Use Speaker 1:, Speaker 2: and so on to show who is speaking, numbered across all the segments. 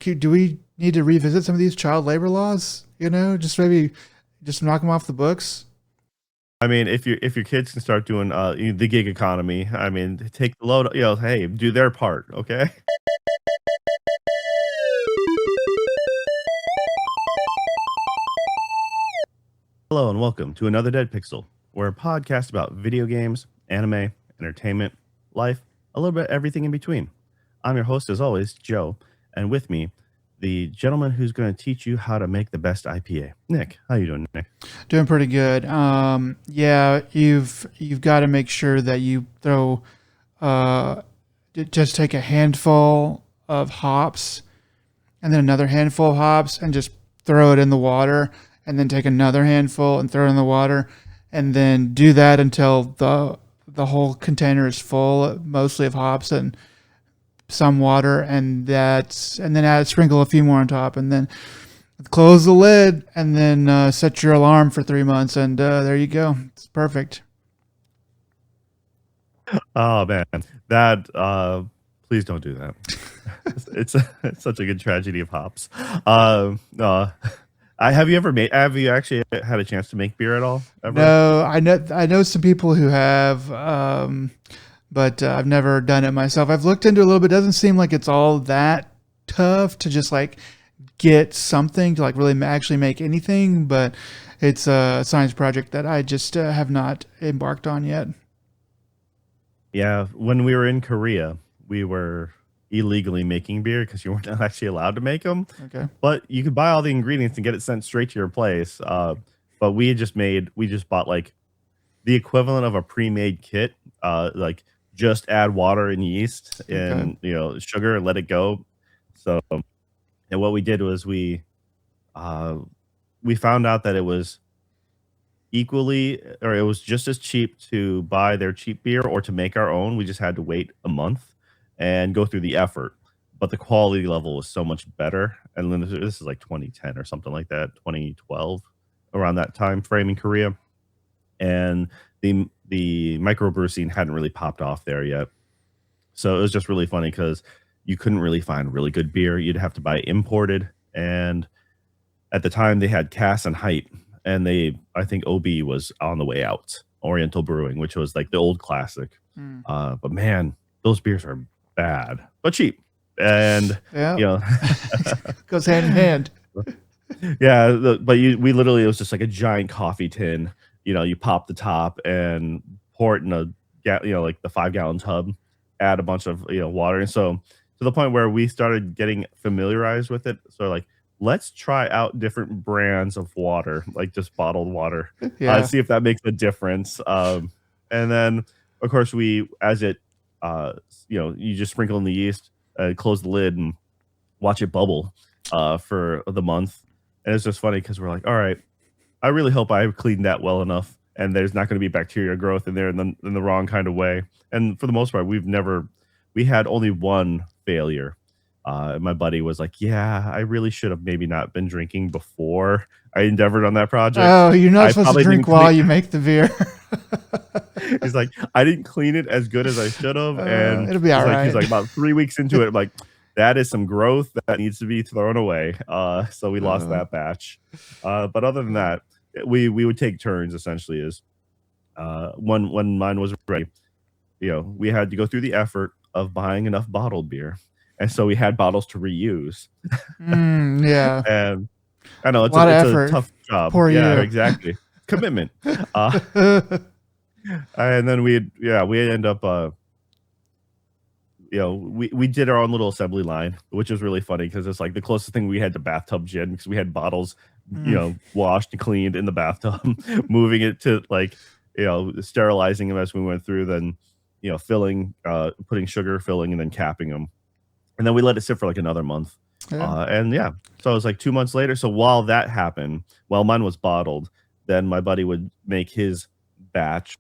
Speaker 1: do we need to revisit some of these child labor laws? Just maybe just knock them off the books.
Speaker 2: I mean, if your kids can start doing the gig economy, I mean, take the load. Hey, do their part, okay? Hello and welcome to another Dead Pixel, where a podcast about video games, anime, entertainment, life, a little bit everything in between. I'm your host, as always, Joe, and with me, the gentleman who's going to teach you how to make the best IPA. Nick, how you doing, Nick?
Speaker 1: Doing pretty good. Yeah, you've got to make sure that you throw, just take a handful of hops, and then another handful of hops, and just throw it in the water, and then take another handful and throw it in the water, and then do that until the whole container is full, mostly of hops and some water, and then sprinkle a few more on top, and then close the lid, and then set your alarm for 3 months, and there you go. It's perfect.
Speaker 2: Oh man, that please don't do that. It's such a good tragedy of hops. Have you actually had a chance to make beer at all ever?
Speaker 1: No, I know some people who have, but I've never done it myself. I've looked into it a little bit. It doesn't seem like it's all that tough to just like get something to like really actually make anything, but it's a science project that I just have not embarked on yet.
Speaker 2: Yeah, when we were in Korea, we were illegally making beer because you weren't actually allowed to make them.
Speaker 1: Okay.
Speaker 2: But you could buy all the ingredients and get it sent straight to your place. But we just bought like the equivalent of a pre-made kit. Like just add water and yeast and sugar and let it go. So, and what we did was we found out that it was it was just as cheap to buy their cheap beer or to make our own. We just had to wait a month and go through the effort, but the quality level was so much better. And then this is like 2010 or something like that, 2012, around that time frame in Korea. And the microbrew scene hadn't really popped off there yet. So it was just really funny because you couldn't really find really good beer. You'd have to buy imported. And at the time they had Cass and Height, and I think OB was on the way out, Oriental Brewing, which was like the old classic. But man, those beers are bad, but cheap. And
Speaker 1: goes hand in hand.
Speaker 2: Yeah, we literally, it was just like a giant coffee tin. You pop the top and pour it in like the 5-gallon tub, add a bunch of water, and so to the point where we started getting familiarized with it. So like, let's try out different brands of water, like just bottled water, see if that makes a difference. And then of course you just sprinkle in the yeast, close the lid, and watch it bubble for the month. And it's just funny because we're like, all right, I really hope I cleaned that well enough and there's not going to be bacteria growth in there in the wrong kind of way. And for the most part, we had only one failure. My buddy was like, yeah, I really should have maybe not been drinking before I endeavored on that project.
Speaker 1: Oh, you're not supposed to drink while you make the beer.
Speaker 2: He's like, I didn't clean it as good as I should have. And
Speaker 1: it'll be all right.
Speaker 2: He's like, about 3 weeks into it, I'm like, that is some growth that needs to be thrown away. So we lost that batch. But other than that, we would take turns essentially. When mine was ready, we had to go through the effort of buying enough bottled beer. And so we had bottles to reuse.
Speaker 1: Yeah.
Speaker 2: And I know it's
Speaker 1: a
Speaker 2: tough job.
Speaker 1: Poor
Speaker 2: yeah,
Speaker 1: you.
Speaker 2: Exactly. Commitment. And then we end up, we did our own little assembly line, which was really funny because it's like the closest thing we had to bathtub gin, because we had bottles, washed and cleaned in the bathtub, moving it to like, sterilizing them as we went through, then, filling, putting sugar, filling, and then capping them. And then we let it sit for like another month. So it was like 2 months later. So while that happened, while mine was bottled, then my buddy would make his batch.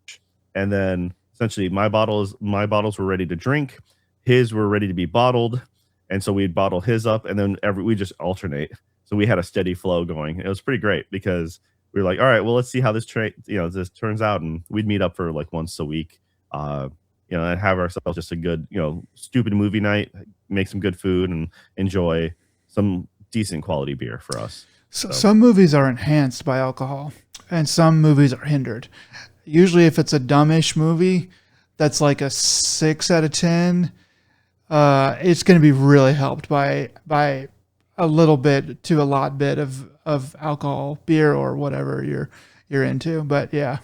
Speaker 2: And then essentially my bottles were ready to drink. His were ready to be bottled. And so we'd bottle his up, and then we just alternate. So we had a steady flow going. It was pretty great because we were like, all right, well, let's see how this turns out. And we'd meet up for like once a week, and have ourselves just a good, stupid movie night, make some good food and enjoy some decent quality beer for us.
Speaker 1: So some movies are enhanced by alcohol, and some movies are hindered. Usually, if it's a dumbish movie that's like a 6 out of 10, it's going to be really helped by a little bit to a lot bit of alcohol, beer, or whatever you're into. But yeah,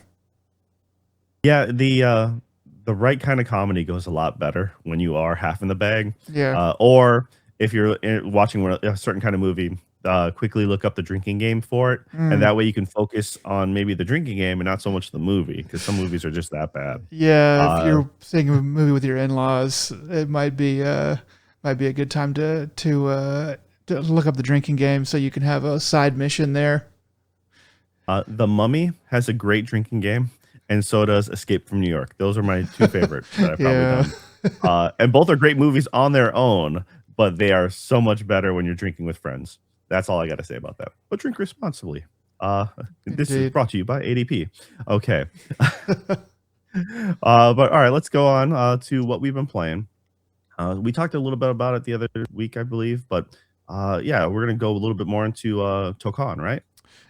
Speaker 2: Yeah, the right kind of comedy goes a lot better when you are half in the bag.
Speaker 1: yeah,
Speaker 2: Or if you're watching a certain kind of movie, quickly look up the drinking game for it, and
Speaker 1: mm,
Speaker 2: that way you can focus on maybe the drinking game and not so much the movie, because some movies are just that bad.
Speaker 1: yeah. If
Speaker 2: Uh,
Speaker 1: you're seeing a movie with your in-laws, it might be a good time to look up the drinking game so you can have a side mission there.
Speaker 2: The Mummy has a great drinking game, and so does Escape from New York. Those are my two favorite that I've probably
Speaker 1: Yeah,
Speaker 2: done. And both are great movies on their own, but they are so much better when you're drinking with friends. That's all I got to say about that. But drink responsibly. Uh, this is
Speaker 1: indeed.
Speaker 2: brought to you by ADP. Okay. But all right, let's go on to what we've been playing. We talked a little bit about it the other week, I believe, but yeah, we're gonna go a little bit more into Tokon, right?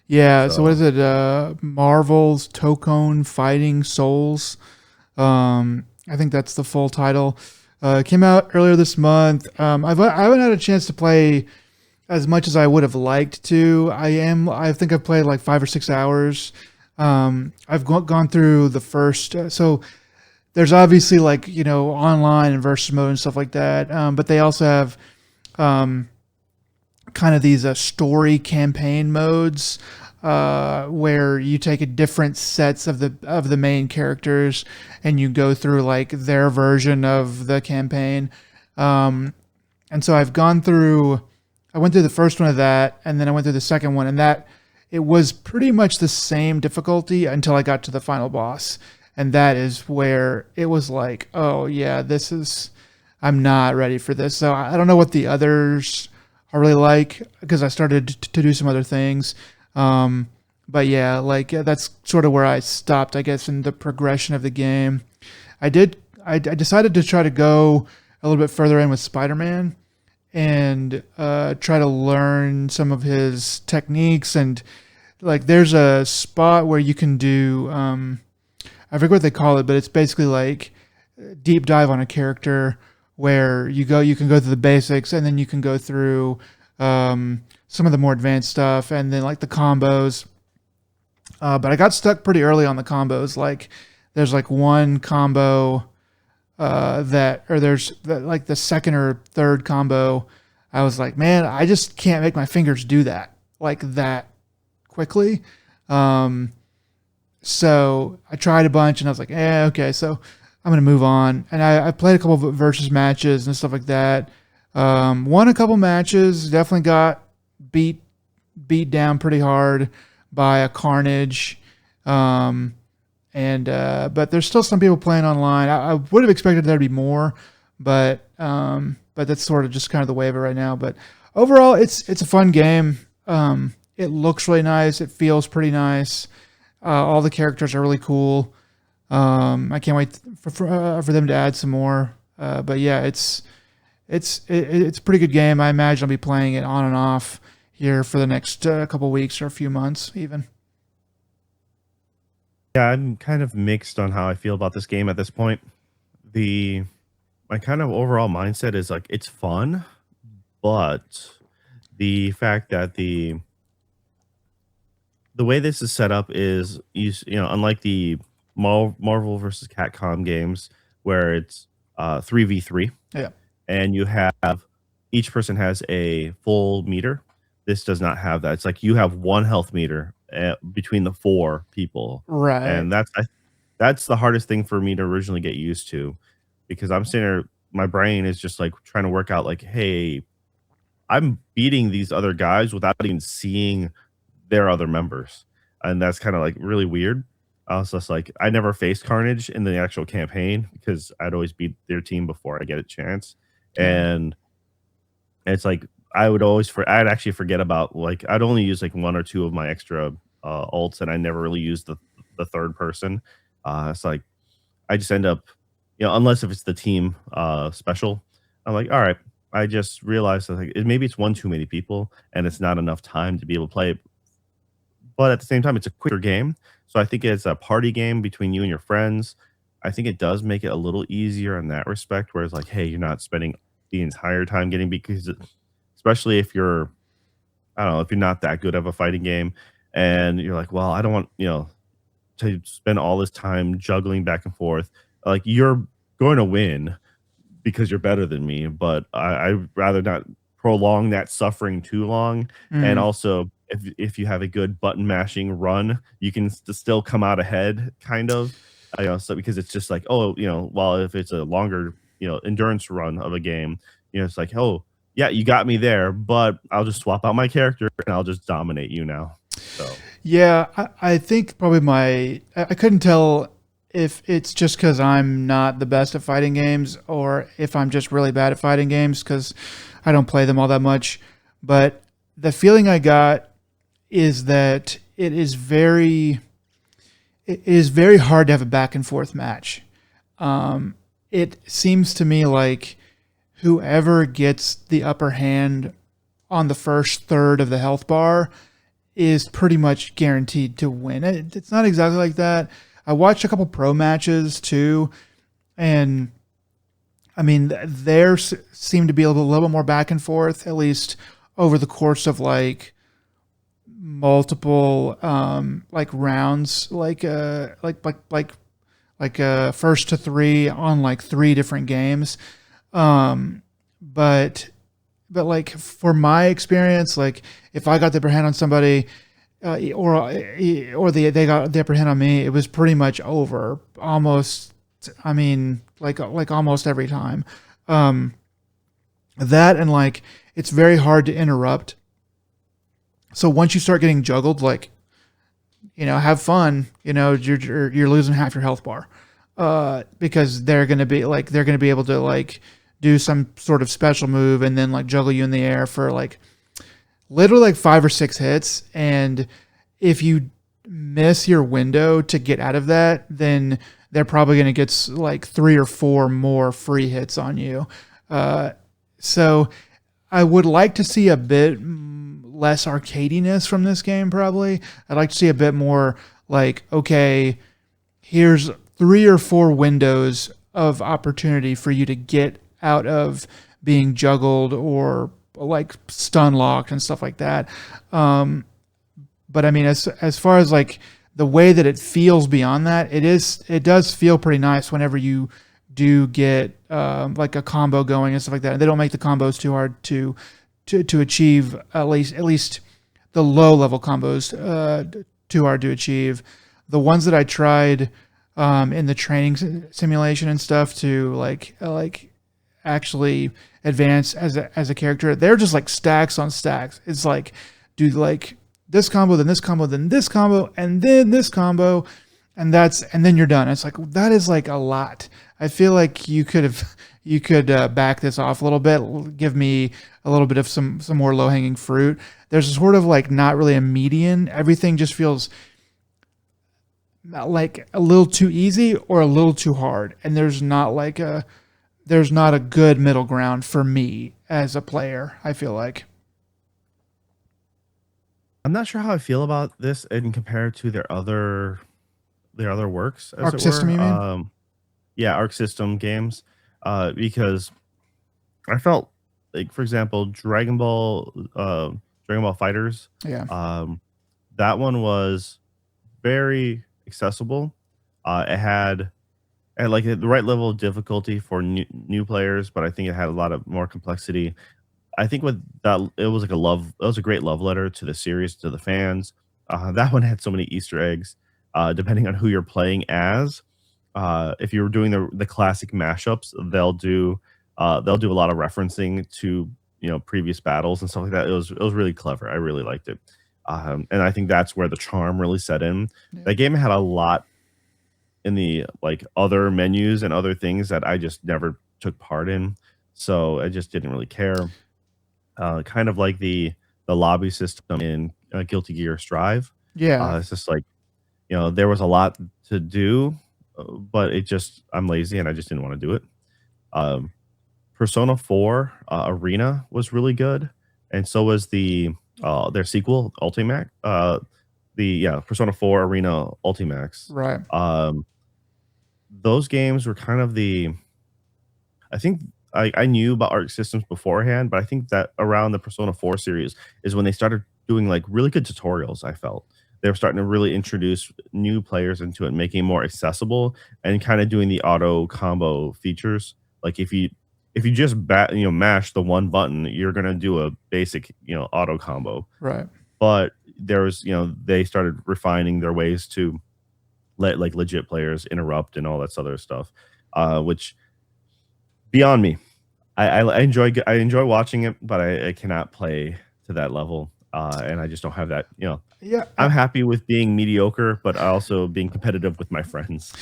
Speaker 1: Yeah, so what
Speaker 2: So
Speaker 1: is it? Marvel's Tokon Fighting Souls. I think that's the full title. It came out earlier this month. I haven't had a chance to play as much as I would have liked to. I think I've played like 5 or 6 hours. I've gone through the first. So there's obviously like online and versus mode and stuff like that. But they also have kind of these story campaign modes where you take a different sets of the main characters and you go through like their version of the campaign. And so I've gone through. I went through the first one of that, and then I went through the second one, and that it was pretty much the same difficulty until I got to the final boss, and that is where it was like, oh yeah, this is. I'm not ready for this. So I don't know what the others are really like because I started to do some other things. Um, but yeah, like that's sort of where I stopped, I guess, in the progression of the game. I did. I decided to try to go a little bit further in with Spider-Man and try to learn some of his techniques. And like, there's a spot where you can do. I forget what they call it, but it's basically like deep dive on a character where you can go through the basics and then you can go through some of the more advanced stuff and then like the combos. But I got stuck pretty early on the combos. Like there's like one combo like the second or third combo. I was like, man, I just can't make my fingers do that like that quickly. Um, so I tried a bunch and I was like, okay, so I'm gonna move on. And I played a couple of versus matches and stuff like that. Won a couple matches. Definitely got beat beat down pretty hard by a Carnage. Um, and but there's still some people playing online. I would have expected there to be more, but that's sort of just kind of the way of it right now. But overall, it's a fun game. It looks really nice. It feels pretty nice. All the characters are really cool. I can't wait for them to add some more. But yeah, it's a pretty good game. I imagine I'll be playing it on and off here for the next couple weeks or a few months even.
Speaker 2: yeah, I'm kind of mixed on how I feel about this game at this point. The My kind of overall mindset is like it's fun, but the fact that the way this is set up is unlike the Marvel versus Capcom games where it's 3v3
Speaker 1: Yeah.
Speaker 2: and you have each person has a full meter. This does not have that. It's like you have one health meter between the four people,
Speaker 1: Right.
Speaker 2: and that's the hardest thing for me to originally get used to, because I'm sitting there, my brain is just like trying to work out like, hey, I'm beating these other guys without even seeing their other members, and that's kind of like really weird. I was just like, I never faced Carnage in the actual campaign because I'd always beat their team before I get a chance,
Speaker 1: Yeah.
Speaker 2: and it's like I'd actually forget about, like, I'd only use like one or two of my extra ults, and I never really used the third person. It's like I just end up, unless if it's the team special, I'm like, all right, I just realized that, like, maybe it's one too many people, and it's not enough time to be able to play it, but at the same time, it's a quicker game, so I think it's a party game between you and your friends. I think it does make it a little easier in that respect, where it's like, hey, you're not spending the entire time getting because especially if you're I don't know, if you're not that good of a fighting game and you're like, well, I don't want, to spend all this time juggling back and forth. Like you're going to win because you're better than me, but I'd rather not prolong that suffering too long. And
Speaker 1: Mm.
Speaker 2: also, if you have a good button mashing run, you can still come out ahead, kind of. So because it's just like, oh, while if it's a longer, endurance run of a game, it's like, oh, yeah, you got me there, but I'll just swap out my character and I'll just dominate you now. So
Speaker 1: Yeah, I think probably I couldn't tell if it's just because I'm not the best at fighting games or if I'm just really bad at fighting games because I don't play them all that much. But the feeling I got is that it is very hard to have a back and forth match. It seems to me like whoever gets the upper hand on the first third of the health bar is pretty much guaranteed to win. It's not exactly like that. I watched a couple pro matches too, and I mean, there seemed to be a little bit more back and forth, at least over the course of like multiple like rounds, like first to three on like three different games. Um, but like for my experience, like if I got the upper hand on somebody, or they got the upper hand on me, it was pretty much over. Almost, I mean, like almost every time. Um, that and like it's very hard to interrupt. So once you start getting juggled, like have fun. You're losing half your health bar, because they're gonna be able to like do some sort of special move and then like juggle you in the air for like literally like 5 or 6 hits. And if you miss your window to get out of that, then they're probably going to get like 3 or 4 more free hits on you. So I would like to see a bit less arcadiness from this game, probably. I'd like to see a bit more like, okay, here's 3 or 4 windows of opportunity for you to get out of being juggled or like stun locked and stuff like that. But I mean, as far as like the way that it feels beyond that, it does feel pretty nice whenever you do get like a combo going and stuff like that. And they don't make the combos too hard to achieve, at least the low level combos too hard to achieve. The ones that I tried in the training simulation and stuff to like actually advance as a character, they're just like stacks on stacks. It's like do like this combo, then this combo, then this combo, and then this combo, and then you're done. It's like that is like a lot. I feel like you could back this off a little bit, give me a little bit of some more low hanging fruit. There's sort of like not really a median. Everything just feels like a little too easy or a little too hard, and there's not a good middle ground for me as a player, I feel like.
Speaker 2: I'm not sure how I feel about this and compared to their other works, as
Speaker 1: Arc
Speaker 2: it
Speaker 1: system,
Speaker 2: were.
Speaker 1: you mean?
Speaker 2: Yeah, Arc System games, because I felt like, for example, Dragon Ball Fighters,
Speaker 1: Yeah.
Speaker 2: um, that one was very accessible. It had like the right level of difficulty for new players, but I think it had a lot of more complexity. I think with that, it was a great love letter to the series, to the fans. That one had so many Easter eggs, depending on who you're playing as. If you were doing the classic mashups, they'll do a lot of referencing to previous battles and stuff like that. It was really clever. I really liked it, and I think that's where the charm really set in.
Speaker 1: Yeah.
Speaker 2: That game had a lot in the like other menus and other things that I just never took part in, so I just didn't really care. Kind of like the lobby system in Guilty Gear Strive.
Speaker 1: Yeah.
Speaker 2: It's just like there was a lot to do, but I'm lazy and I just didn't want to do it. Um, Persona 4 Arena was really good, and so was their sequel Ultimax. Persona 4 Arena Ultimax.
Speaker 1: Right.
Speaker 2: Um, those games were kind of I think I knew about Arc Systems beforehand, but I think that around the Persona 4 series is when they started doing like really good tutorials. I felt they were starting to really introduce new players into it, making it more accessible and kind of doing the auto combo features. Like if you just mash the one button, you're gonna do a basic auto combo.
Speaker 1: Right.
Speaker 2: But there was they started refining their ways to let like legit players interrupt and all that other stuff, which beyond me. I enjoy watching it, but I cannot play to that level, and I just don't have that.
Speaker 1: Yeah.
Speaker 2: I'm happy with being mediocre, but also being competitive with my friends.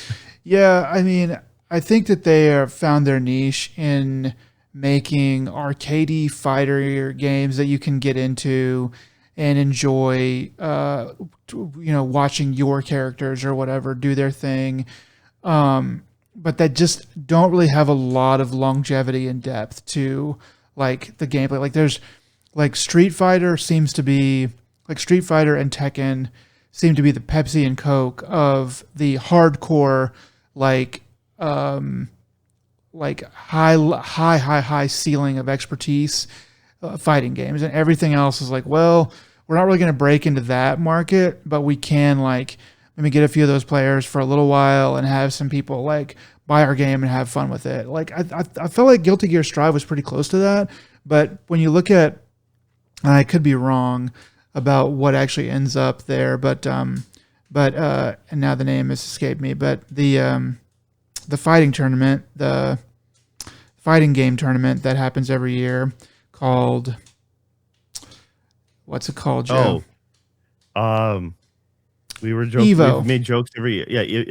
Speaker 1: Yeah. I mean, I think that they have found their niche in making arcadey fighter games that you can get into and enjoy. Watching your characters or whatever do their thing. But that just don't really have a lot of longevity and depth to like the gameplay. Like there's like Street Fighter and Tekken seem to be the Pepsi and Coke of the hardcore, like high ceiling of expertise fighting games, and everything else is like, well, we're not really going to break into that market, but we can like maybe get a few of those players for a little while and have some people like buy our game and have fun with it. Like I felt like Guilty Gear Strive was pretty close to that, but when you look at, and I could be wrong about what actually ends up there, but and now the name has escaped me, but the fighting tournament, the fighting game tournament that happens every year called, what's it called, Joe?
Speaker 2: We were joking.
Speaker 1: Evo.
Speaker 2: We've made jokes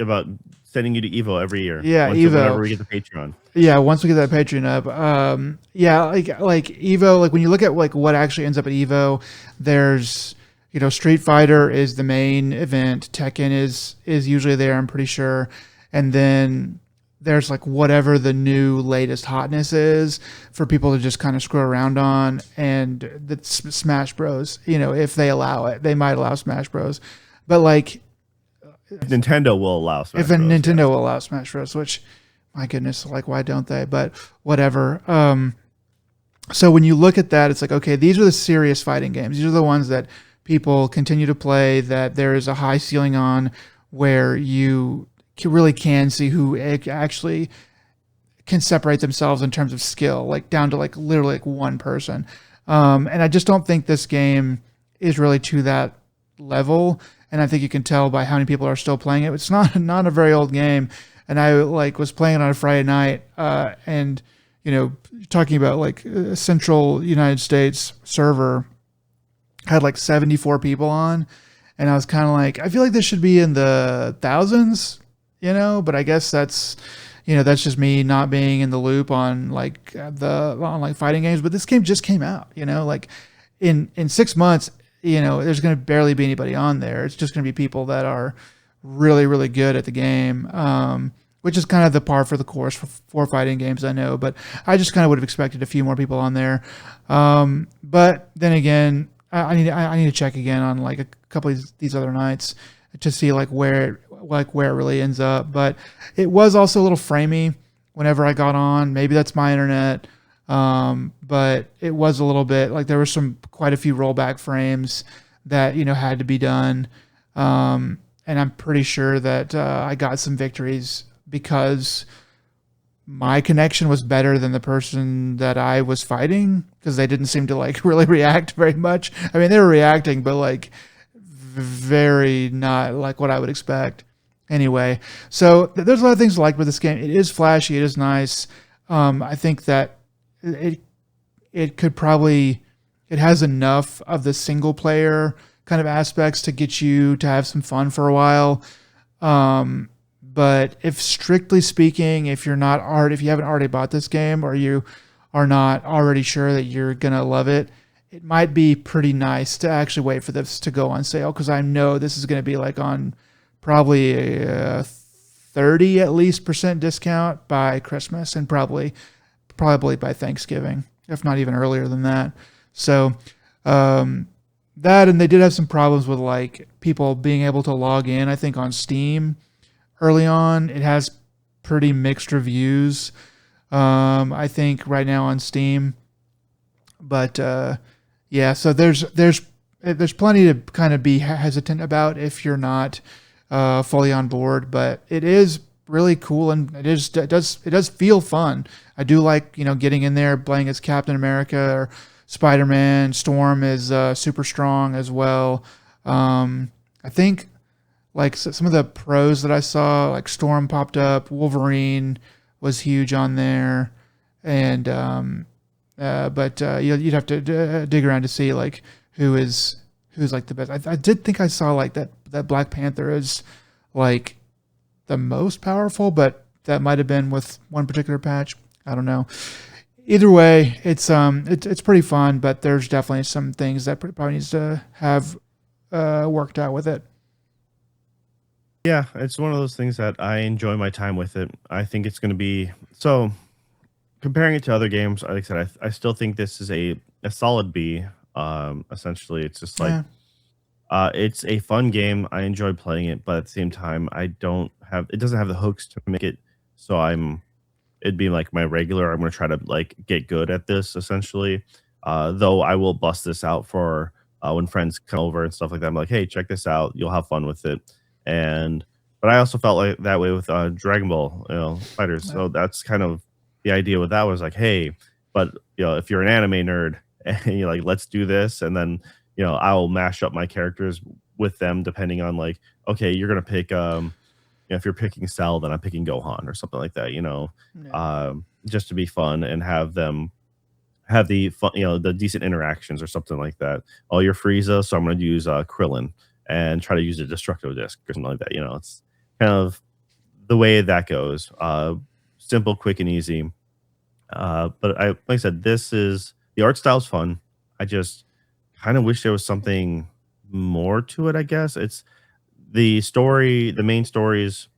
Speaker 2: about sending you to Evo every year.
Speaker 1: Yeah,
Speaker 2: Evo. Whenever we get the Patreon.
Speaker 1: Yeah, once we get that Patreon up. Like Evo, like when you look at like what actually ends up at Evo, there's Street Fighter is the main event. Tekken is usually there, I'm pretty sure. And then there's like whatever the new latest hotness is for people to just kind of screw around on, and the Smash Bros. If they allow it, they might allow Smash Bros. But like
Speaker 2: Nintendo will allow Smash
Speaker 1: Bros. Nintendo will allow Smash Bros. Which, my goodness, like why don't they? But whatever. So when you look at that, it's like, okay, these are the serious fighting games. These are the ones that people continue to play, that there is a high ceiling on, where you really can see who actually can separate themselves in terms of skill, like down to like literally like one person. And I just don't think this game is really to that level. And I think you can tell by how many people are still playing it. It's not a very old game. And I like was playing it on a Friday night, and talking about like a central United States server had like 74 people on, and I was kind of like, I feel like this should be in the thousands, but I guess that's just me not being in the loop on like fighting games. But this game just came out, like in 6 months, there's going to barely be anybody on there. It's just going to be people that are really, really good at the game, which is kind of the par for the course for fighting games, I know. But I just kind of would have expected a few more people on there. But then again, I need to check again on like a couple of these other nights to see like where it really ends up. But it was also a little framey whenever I got on. Maybe that's my internet. But it was a little bit like there were quite a few rollback frames that had to be done. And I'm pretty sure that I got some victories because my connection was better than the person that I was fighting, because they didn't seem to like really react very much. I mean, they were reacting, but like very not like what I would expect. Anyway, so there's a lot of things I like with this game. It is flashy. It is nice. I think that it could probably, it has enough of the single player kind of aspects to get you to have some fun for a while. But if strictly speaking, if you haven't already bought this game, or you are not already sure that you're going to love it, it might be pretty nice to actually wait for this to go on sale. 'Cause I know this is going to be like on probably a 30 at least % discount by Christmas, and probably probably by Thanksgiving, if not even earlier than that. So that, and they did have some problems with like people being able to log in. I think on Steam early on, it has pretty mixed reviews. I think right now on Steam, but yeah. So there's plenty to kind of be hesitant about if you're not fully on board. But it is really cool, and it does feel fun. I do like getting in there, playing as Captain America or Spider-Man. Storm is super strong as well. I think like some of the pros that I saw, like Storm popped up, Wolverine was huge on there, and but you'd have to dig around to see like who's like the best. I did think I saw like that Black Panther is like the most powerful, but that might have been with one particular patch. I don't know. Either way, it's pretty fun, but there's definitely some things that probably needs to have worked out with it.
Speaker 2: Yeah, it's one of those things that I enjoy my time with it. I think it's going to be so. Comparing it to other games, like I said, I still think this is a solid B. Essentially, it's just like
Speaker 1: Yeah,
Speaker 2: it's a fun game. I enjoy playing it, but at the same time, it doesn't have the hooks to make it. So it'd be like my regular. I'm gonna try to like get good at this essentially. Though I will bust this out for when friends come over and stuff like that. I'm like, hey, check this out. You'll have fun with it. And but I also felt like that way with Dragon Ball, fighters.
Speaker 1: yeah,
Speaker 2: So that's kind of the idea with that was like, hey, but if you're an anime nerd and you're like, let's do this, and then I'll mash up my characters with them depending on like, okay, you're gonna pick if you're picking Cell, then I'm picking Gohan or something like that,
Speaker 1: yeah.
Speaker 2: just to be fun and have them have the fun, the decent interactions or something like that. Oh, you're Frieza, so I'm going to use Krillin and try to use a Destructo Disc or something like that. It's kind of the way that goes. Simple, quick, and easy. But like I said, the art style's fun. I just kind of wish there was something more to it. I guess it's the story. The main story is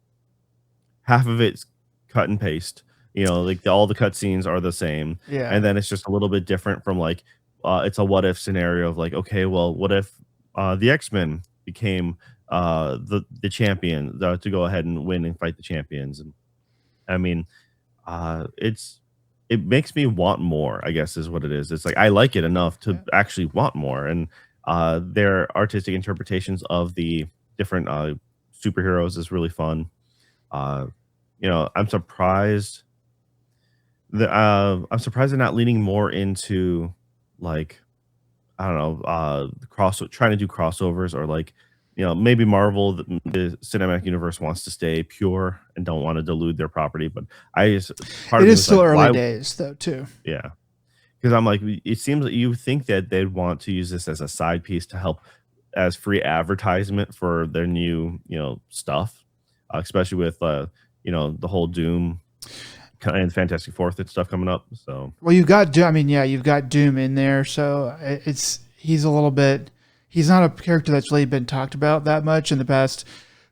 Speaker 2: half of it's cut and paste. Like all the cutscenes are the same,
Speaker 1: Yeah.
Speaker 2: and then it's just a little bit different from like it's a what if scenario of like, okay, well, what if the X-Men became the champion to go ahead and win and fight the champions? And I mean, it makes me want more, I guess is what it is. It's like I like it enough to
Speaker 1: Yeah.
Speaker 2: actually want more, and their artistic interpretations of the different superheroes is really fun. Uh, I'm surprised I'm surprised they're not leaning more into like I don't know, trying to do crossovers or like maybe Marvel, the cinematic universe wants to stay pure and don't want to dilute their property. But part
Speaker 1: It
Speaker 2: of me
Speaker 1: is
Speaker 2: was like,
Speaker 1: still early
Speaker 2: why?
Speaker 1: days though too.
Speaker 2: Yeah, because I'm like, it seems that you think that they'd want to use this as a side piece to help as free advertisement for their new stuff, especially with the whole Doom and Fantastic Four and stuff coming up. So
Speaker 1: Well, you've got Doom. I mean, yeah, you've got Doom in there, so he's a little bit. He's not a character that's really been talked about that much in the past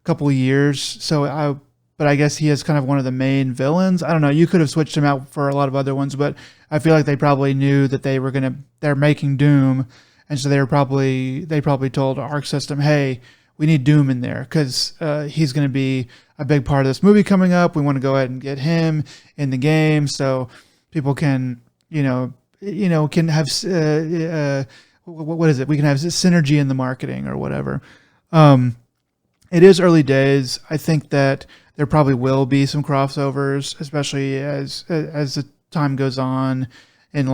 Speaker 1: couple of years. But I guess he is kind of one of the main villains. I don't know. You could have switched him out for a lot of other ones, but I feel like they probably knew that they're making Doom, and so they probably told Arc System, hey, we need Doom in there because he's going to be a big part of this movie coming up. We want to go ahead and get him in the game so people can, can have what is it? We can have synergy in the marketing or whatever. It is early days. I think that there probably will be some crossovers, especially as the time goes on, in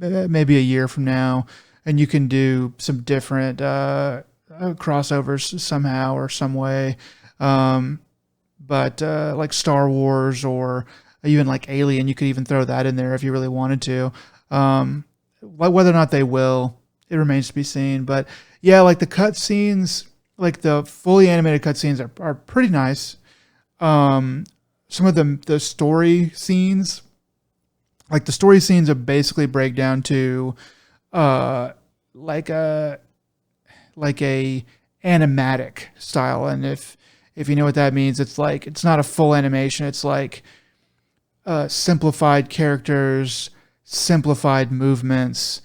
Speaker 1: maybe a year from now, and you can do some different crossovers somehow or some way. But like Star Wars or even like Alien, you could even throw that in there if you really wanted to. Whether or not they will, it remains to be seen. But yeah, like the cutscenes, like the fully animated cutscenes are pretty nice. Some of the story scenes, like the story scenes, are basically break down to like a animatic style, and if you know what that means, it's like it's not a full animation. It's like simplified characters, simplified movements.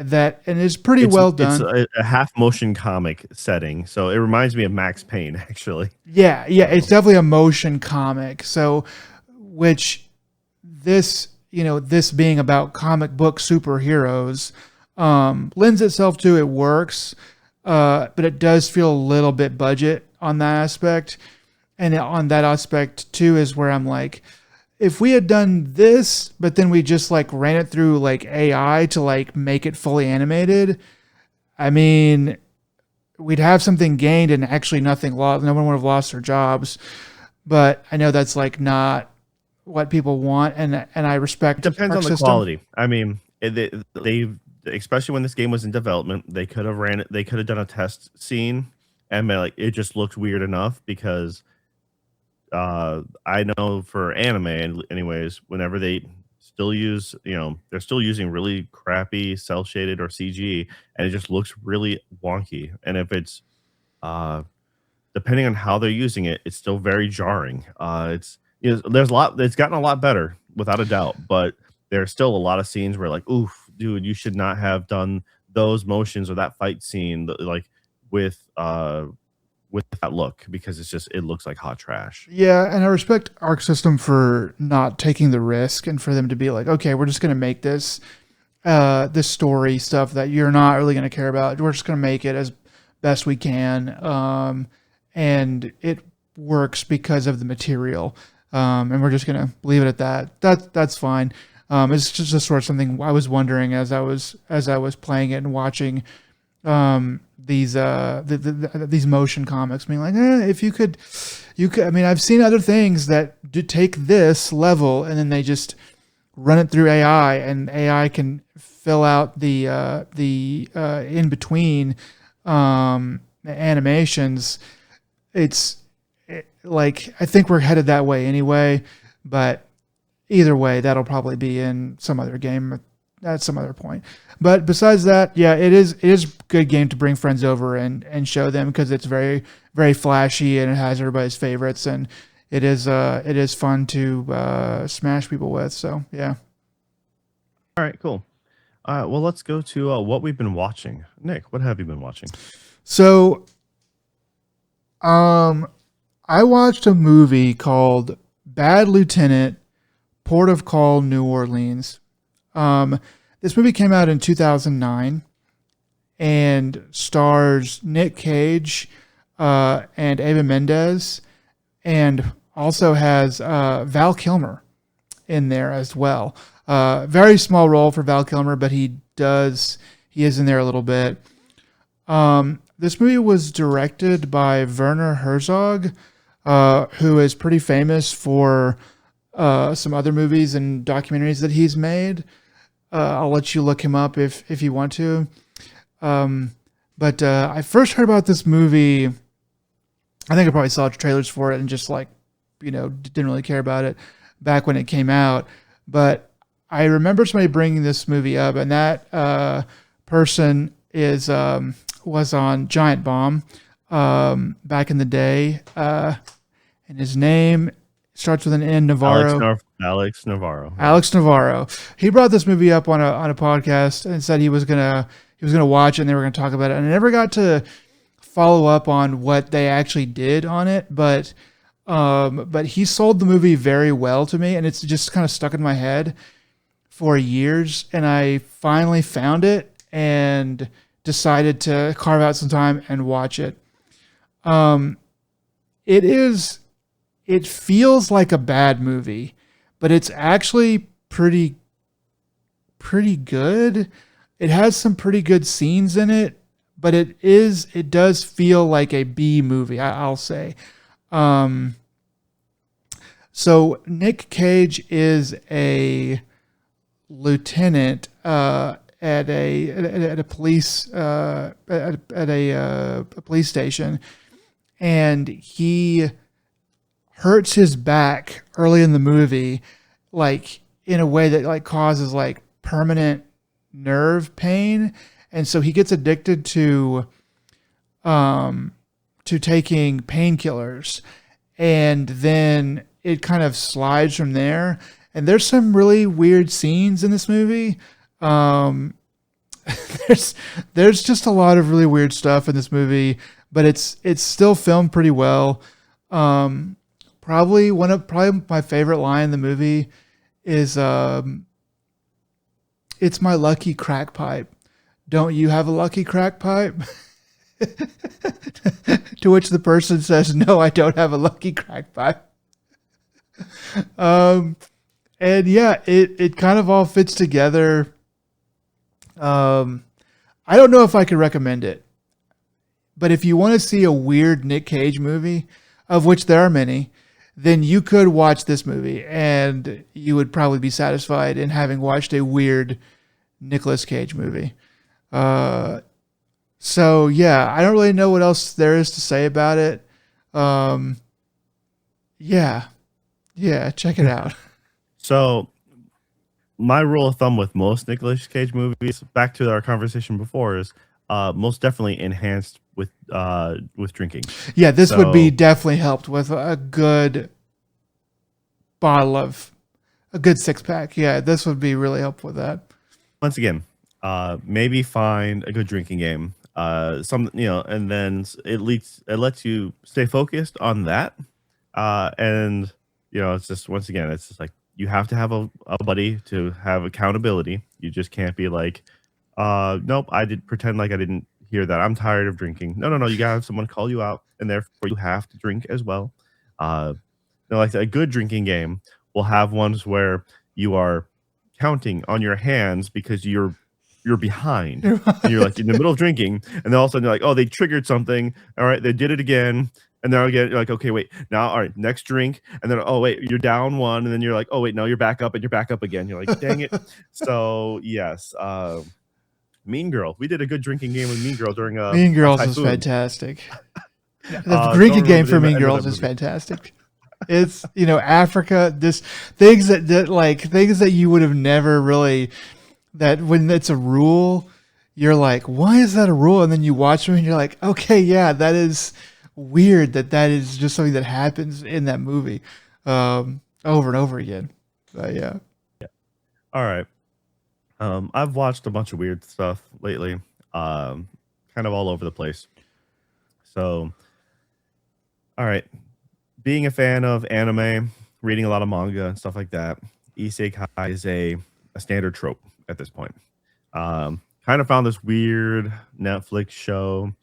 Speaker 1: That and it's pretty well done.
Speaker 2: It's a half motion comic setting, so it reminds me of Max Payne, actually.
Speaker 1: Yeah, it's definitely a motion comic. So, which this this being about comic book superheroes lends itself to. It works, but it does feel a little bit budget on that aspect, and on that aspect too is where I'm like, if we had done this, but then we just like ran it through like AI to like make it fully animated, I mean, we'd have something gained and actually nothing lost. No one would have lost their jobs. But I know that's like not what people want, and I respect.
Speaker 2: It depends on the
Speaker 1: system.
Speaker 2: quality. I mean, they especially when this game was in development, they could have ran it. They could have done a test scene, and like it just looked weird enough because I know for anime, anyways, whenever they still use, they're still using really crappy cell shaded or CG, and it just looks really wonky. And if it's depending on how they're using it, it's still very jarring. There's a lot. It's gotten a lot better without a doubt, but there's still a lot of scenes where like, oof, dude, you should not have done those motions or that fight scene like with that look, because it looks like hot trash.
Speaker 1: Yeah, and I respect Arc System for not taking the risk and for them to be like, okay, we're just gonna make this story stuff that you're not really gonna care about. We're just gonna make it as best we can, and it works because of the material, and we're just gonna leave it at that. That's fine. It's just a sort of something I was wondering as I was playing it and watching these motion comics, being like, if you could. I mean, I've seen other things that do take this level and then they just run it through AI, and AI can fill out the in between animations. Like, I think we're headed that way anyway, but either way, that'll probably be in some other game at some other point. But besides that, yeah, it is a good game to bring friends over and show them, because it's very, very flashy and it has everybody's favorites, and it is fun to smash people with. So yeah.
Speaker 2: All right, cool. Well, let's go to what we've been watching. Nick, what have you been watching?
Speaker 1: So, I watched a movie called Bad Lieutenant, Port of Call, New Orleans. This movie came out in 2009 and stars Nick Cage and Eva Mendes, and also has Val Kilmer in there as well. Very small role for Val Kilmer, but he is in there a little bit. This movie was directed by Werner Herzog, who is pretty famous for some other movies and documentaries that he's made. I'll let you look him up if you want to. But I first heard about this movie. I think I probably saw trailers for it and just didn't really care about it back when it came out. But I remember somebody bringing this movie up, and that person was on Giant Bomb back in the day, and his name starts with an N. Navarro.
Speaker 2: Alex Navarro.
Speaker 1: Alex Navarro. He brought this movie up on a podcast and said he was gonna watch it and they were gonna talk about it. And I never got to follow up on what they actually did on it, but he sold the movie very well to me, and it's just kind of stuck in my head for years. And I finally found it and decided to carve out some time and watch it. It feels like a bad movie, but it's actually pretty good. It has some pretty good scenes in it, but it does feel like a B movie, I'll say. So Nick Cage is a lieutenant at a police police station, and he hurts his back early in the movie, like in a way that like causes like permanent nerve pain, and so he gets addicted to taking painkillers, and then it kind of slides from there. And there's some really weird scenes in this movie. Um, there's there's just a lot of really weird stuff in this movie, but it's still filmed pretty well. Um, probably my favorite line in the movie is it's my lucky crack pipe. Don't you have a lucky crack pipe? To which the person says, no, I don't have a lucky crack pipe. Um, and yeah, it kind of all fits together. Um, I don't know if I could recommend it, but if you want to see a weird Nick Cage movie, of which there are many, then you could watch this movie and you would probably be satisfied in having watched a weird Nicolas Cage movie. Uh, so yeah, I don't really know what else there is to say about it. Um, yeah, yeah, check it out.
Speaker 2: So my rule of thumb with most Nicolas Cage movies, back to our conversation before, is most definitely enhanced with drinking.
Speaker 1: Yeah, this would be
Speaker 2: So
Speaker 1: definitely helped with a good bottle of a good six pack. Yeah, this would be really helpful with that.
Speaker 2: once again, maybe find a good drinking game. Some and then it lets you stay focused on that. And it's just once again, it's just like you have to have a buddy to have accountability. You just can't be like, nope, I did pretend like I didn't hear that. I'm tired of drinking. No, no, no. You gotta have someone call you out, and therefore you have to drink as well. Like a good drinking game will have ones where you are counting on your hands because you're behind and you're like in the middle of drinking, and then all of a sudden you're like, oh, they triggered something. All right, they did it again. And then again, you're like, okay, wait, now, all right, next drink. And then, oh, wait, you're down one. And then you're like, oh, wait, no, you're back up and you're back up again. You're like, dang it. So, yes, Mean Girl. We did a good drinking game with Mean Girl during
Speaker 1: Mean
Speaker 2: a
Speaker 1: Girls is
Speaker 2: typhoon.
Speaker 1: fantastic. The
Speaker 2: Don't
Speaker 1: drinking game
Speaker 2: remember
Speaker 1: for
Speaker 2: the
Speaker 1: Mean
Speaker 2: end of
Speaker 1: Girls
Speaker 2: that
Speaker 1: is
Speaker 2: movie.
Speaker 1: fantastic. It's Africa, this things that like things that you would have never really that when it's a rule, you're like, why is that a rule? And then you watch them and you're like, okay, yeah, that is weird that is just something that happens in that movie over and over again. But yeah.
Speaker 2: All right. I've watched a bunch of weird stuff lately, kind of all over the place. So, all right. Being a fan of anime, reading a lot of manga and stuff like that, isekai is a standard trope at this point. Kind of found this weird Netflix show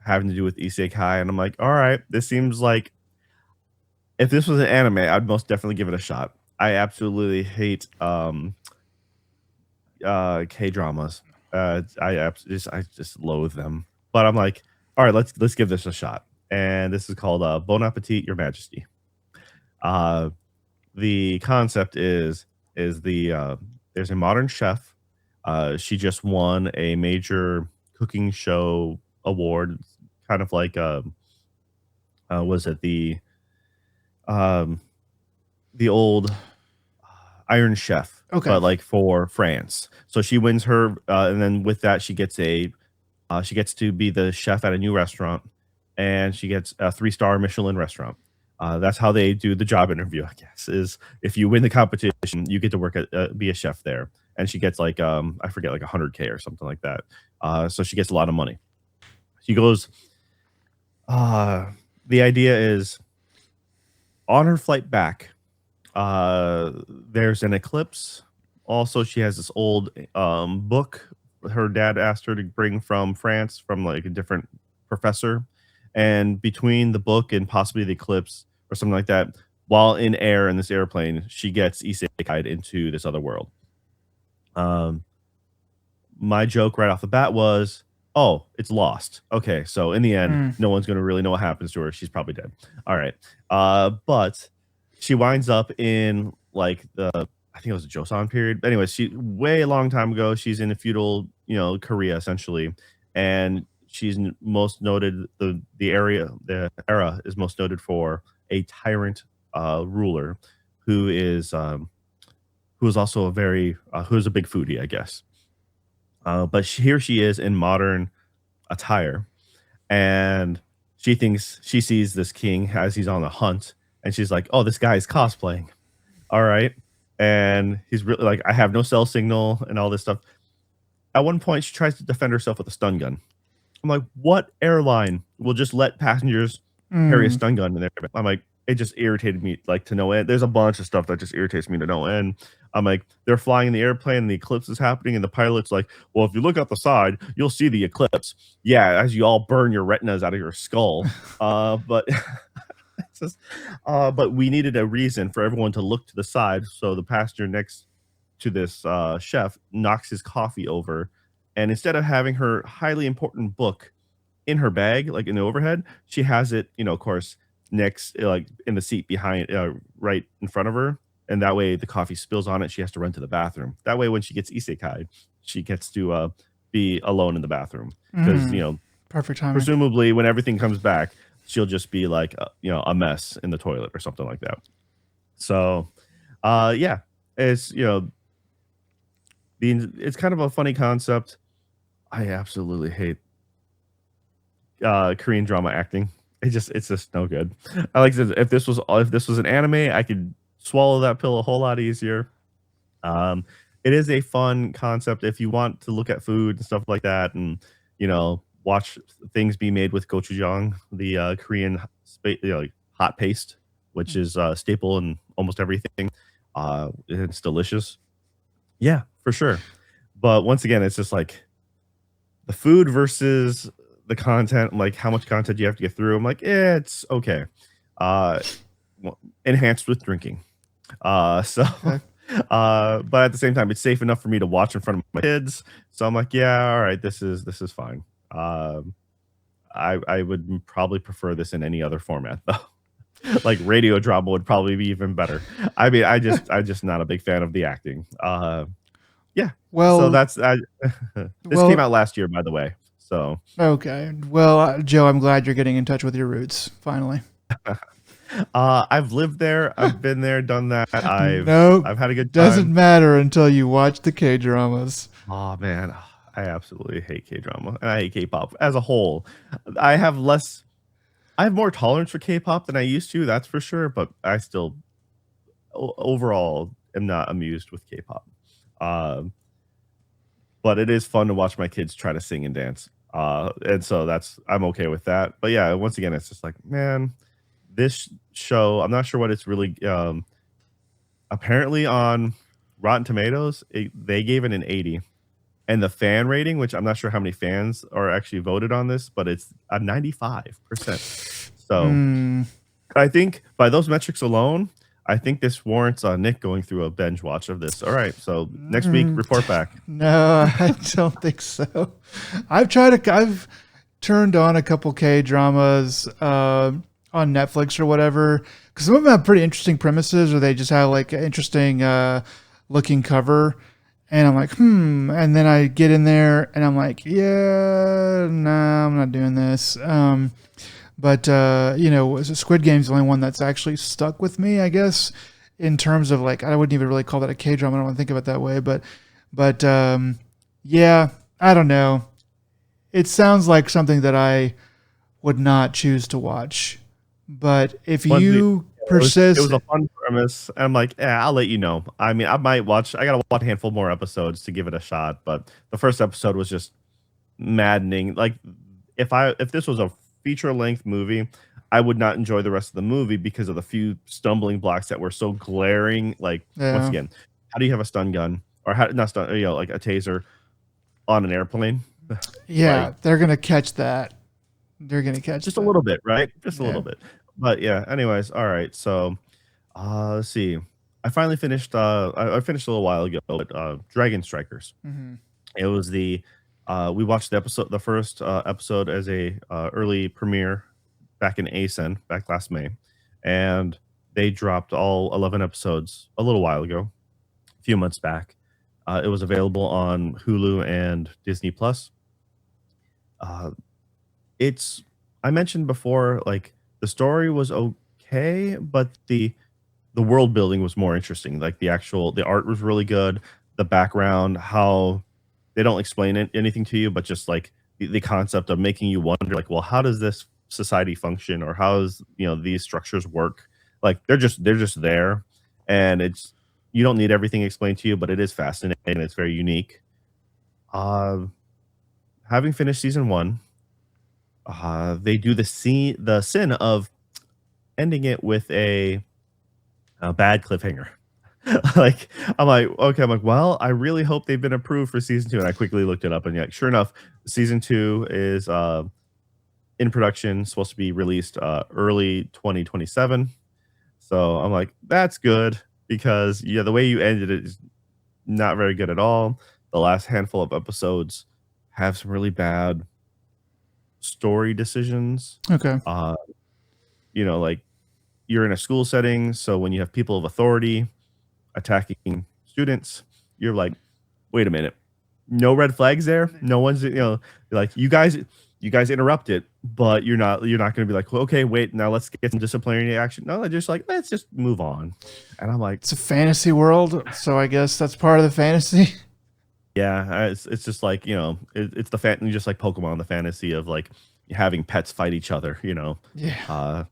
Speaker 2: having to do with isekai, and I'm like, all right, this seems like if this was an anime, I'd most definitely give it a shot. I absolutely hate K dramas. I just loathe them. But I'm like, all right, let's give this a shot. And this is called Bon Appetit, Your Majesty. The concept is there's a modern chef. She just won a major cooking show award, kind of like was it um the old Iron Chef,
Speaker 1: Okay.
Speaker 2: but like for France. So she wins her, and then with that she gets to be the chef at a new restaurant, and she gets a 3-star Michelin restaurant. That's how they do the job interview, I guess. Is if you win the competition, you get to work at be a chef there, and she gets like I forget like 100K or something like that. So she gets a lot of money. She goes. The idea is on her flight back. There's an eclipse. Also, she has this old book her dad asked her to bring from France from like a different professor. And between the book and possibly the eclipse or something like that, while in air in this airplane, she gets isekai'd into this other world. My joke right off the bat was, oh, it's lost. Okay, so in the end, no one's going to really know what happens to her. She's probably dead. All right. But she winds up in like I think it was the Joseon period. But anyways, she way a long time ago, she's in a feudal, Korea essentially. And she's most noted, the era is most noted for a tyrant ruler who is also who's a big foodie, I guess. But here she is in modern attire, and she sees this king as he's on the hunt, and she's like, "Oh, this guy's cosplaying." All right, and he's really like, "I have no cell signal," and all this stuff. At one point, she tries to defend herself with a stun gun. I'm like, what airline will just let passengers carry a
Speaker 1: Mm.
Speaker 2: stun gun in there? I'm like, it just irritated me like to no end. There's a bunch of stuff that just irritates me to no end. I'm like, they're flying in the airplane and the eclipse is happening, and the pilot's like, well, if you look out the side, you'll see the eclipse. Yeah, as you all burn your retinas out of your skull. But it's just, but we needed a reason for everyone to look to the side. So the passenger next to this chef knocks his coffee over, and instead of having her highly important book in her bag, like in the overhead, she has it, of course, next, like in the seat behind, right in front of her, and that way the coffee spills on it. She has to run to the bathroom. That way, when she gets isekai, she gets to be alone in the bathroom because
Speaker 1: Perfect timing.
Speaker 2: presumably when everything comes back, she'll just be like a mess in the toilet or something like that. So, yeah, it's it's kind of a funny concept. I absolutely hate Korean drama acting. It's just no good. I like if this was an anime, I could swallow that pill a whole lot easier. It is a fun concept if you want to look at food and stuff like that, and watch things be made with gochujang, the Korean like hot paste, which is staple in almost everything. It's delicious. Yeah, for sure. But once again, it's just like the food versus the content, like how much content you have to get through. I'm like, it's okay. Enhanced with drinking. So but at the same time, it's safe enough for me to watch in front of my kids. So I'm like, yeah, all right, this is fine. I would probably prefer this in any other format though. Like radio drama would probably be even better. I mean, I'm just not a big fan of the acting. Yeah.
Speaker 1: Well,
Speaker 2: so that's this came out last year, by the way. So
Speaker 1: okay. Well, Joe, I'm glad you're getting in touch with your roots finally.
Speaker 2: I've lived there. I've been there, done that. I've had a good time.
Speaker 1: Doesn't matter until you watch the K dramas.
Speaker 2: Oh man, I absolutely hate K drama and I hate K-pop as a whole. I have more tolerance for K-pop than I used to. That's for sure. But I still overall am not amused with K-pop. But it is fun to watch my kids try to sing and dance. And so I'm okay with that. But yeah, once again, it's just like, man, this show, I'm not sure what it's really, apparently on Rotten Tomatoes, they gave it an 80. And the fan rating, which I'm not sure how many fans are actually voted on this, but it's a 95%. So I think by those metrics alone, I think this warrants Nick going through a binge watch of this. All right, so next week, report back.
Speaker 1: No, I don't think so. I've turned on a couple K dramas on Netflix or whatever, because some of them have pretty interesting premises, or they just have like an interesting looking cover, and I'm like, and then I get in there and I'm like, yeah, nah, I'm not doing this. But Squid Game's the only one that's actually stuck with me, I guess, in terms of like, I wouldn't even really call that a K drama. I don't want to think of it that way, but yeah, I don't know. It sounds like something that I would not choose to watch. But if you persist,
Speaker 2: it was a fun premise. And I'm like, yeah, I'll let you know. I mean, I gotta watch a handful more episodes to give it a shot. But the first episode was just maddening. Like if this was a feature-length movie, I would not enjoy the rest of the movie because of the few stumbling blocks that were so glaring. Like once again, how do you have a stun gun or like a taser on an airplane?
Speaker 1: Yeah, they're gonna catch that. They're gonna catch
Speaker 2: just a little bit, right? Just a little bit. But yeah. Anyways, all right. So, let's see. I finally finished. I finished a little while ago. But Dragon Strikers.
Speaker 1: Mm-hmm.
Speaker 2: It was we watched the first episode as a early premiere back in ASEN, back last May, and they dropped all 11 episodes a little while ago, a few months back. It was available on Hulu and Disney Plus. I mentioned before, like the story was okay, but the world building was more interesting. Like the art was really good. The background, how they don't explain anything to you, but just like the concept of making you wonder, like, well, how does this society function, or how does these structures work? like they're just there, and it's you don't need everything explained to you, but it is fascinating and it's very unique. Uh, Having finished season one, they do the sin of ending it with a bad cliffhanger. Like, I'm like, okay, I'm like, well, I really hope they've been approved for season two. And I quickly looked it up, and yeah, sure enough, season two is in production, supposed to be released early 2027. So I'm like, that's good because yeah, the way you ended it is not very good at all. The last handful of episodes have some really bad story decisions.
Speaker 1: Okay.
Speaker 2: Uh, like you're in a school setting, so when you have people of authority attacking students, you're like, wait a minute, no red flags there. No one's like you guys interrupt it, but you're not going to be like, well, okay, wait, now let's get some disciplinary action. No, they're just like, let's just move on. And I'm like,
Speaker 1: It's a fantasy world, so I guess that's part of the fantasy.
Speaker 2: yeah, it's just like it's the just like Pokemon, the fantasy of like having pets fight each other.
Speaker 1: Yeah.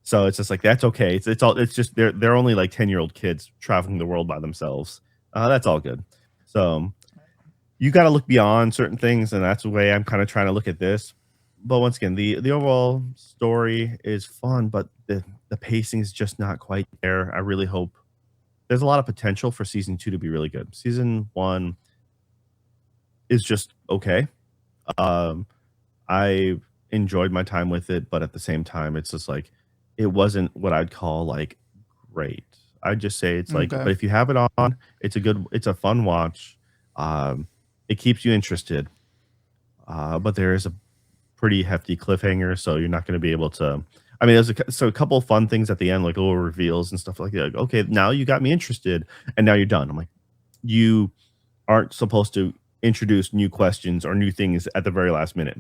Speaker 2: So it's just like that's okay. It's just they're only like 10-year-old kids traveling the world by themselves. That's all good. So you got to look beyond certain things, and that's the way I'm kind of trying to look at this. But once again, the overall story is fun, but the pacing is just not quite there. I really hope there's a lot of potential for season two to be really good. Season one is just okay. Um, I enjoyed my time with it, but at the same time, it's just like it wasn't what I'd call like great. I'd just say it's like,
Speaker 1: Okay.
Speaker 2: but if you have it on, it's a fun watch. Um, it keeps you interested, but there is a pretty hefty cliffhanger, so you're not going to be able to. I mean, so a couple of fun things at the end, like little reveals and stuff like that. Like, okay, now you got me interested, and now you're done. I'm like, you aren't supposed to introduce new questions or new things at the very last minute.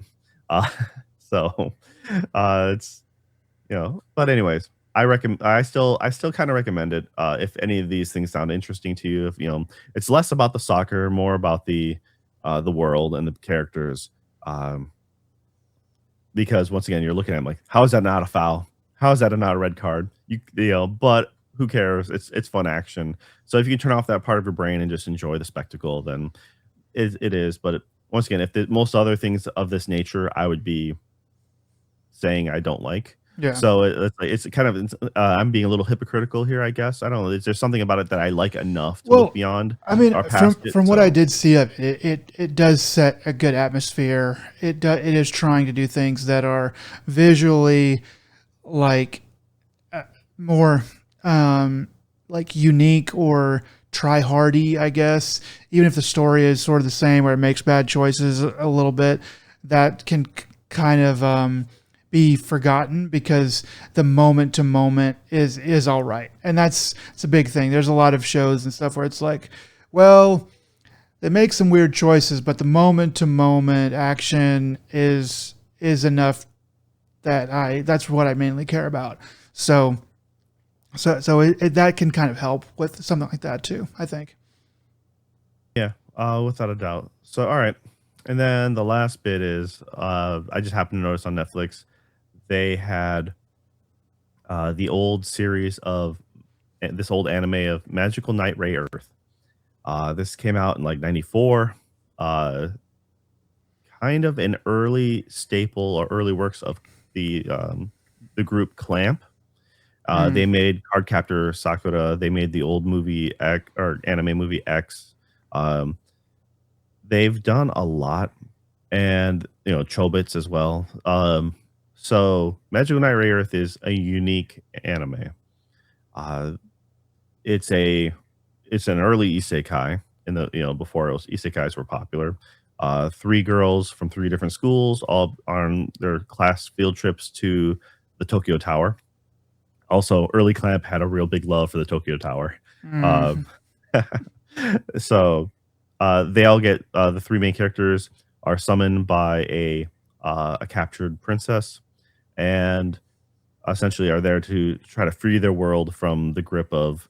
Speaker 2: Uh, so it's but anyways, I still kind of recommend it. If any of these things sound interesting to you, if it's less about the soccer, more about the world and the characters. Um, because once again, you're looking at 'em like, how is that not a foul? How is that not a red card? But who cares? It's fun action. So if you can turn off that part of your brain and just enjoy the spectacle, then it is. But once again, if most other things of this nature, I would be saying I don't like.
Speaker 1: Yeah.
Speaker 2: So it's kind of I'm being a little hypocritical here, I guess. I don't know. Is there something about it that I like enough to
Speaker 1: Well,
Speaker 2: look beyond
Speaker 1: I mean,
Speaker 2: or past it?
Speaker 1: from what I
Speaker 2: So
Speaker 1: did see of it, it does set a good atmosphere. It is trying to do things that are visually like more like unique or try hardy, I guess. Even if the story is sort of the same, where it makes bad choices a little bit, that can kind of be forgotten because the moment to moment is all right, and it's a big thing. There's a lot of shows and stuff where it's like, well, they make some weird choices, but the moment to moment action is enough that's what I mainly care about. So that can kind of help with something like that too, I think.
Speaker 2: yeah, without a doubt. So all right, and then the last bit is I just happened to notice on Netflix they had the old series of this old anime of Magical Knight Ray Earth. This came out in like '94. Uh, Kind of an early staple or early works of the group Clamp.
Speaker 1: Mm,
Speaker 2: They made Cardcaptor Sakura. They made the old movie X or anime movie X. Um, they've done a lot, and Chobits as well. So Magical Knight Ray Earth is a unique anime. Uh, it's a it's an early isekai in the before isekais were popular. Three girls from three different schools, all on their class field trips to the Tokyo Tower. Also, early Clamp had a real big love for the Tokyo Tower.
Speaker 1: mm,
Speaker 2: Um, so they all get the three main characters are summoned by a captured princess, and essentially are there to try to free their world from the grip of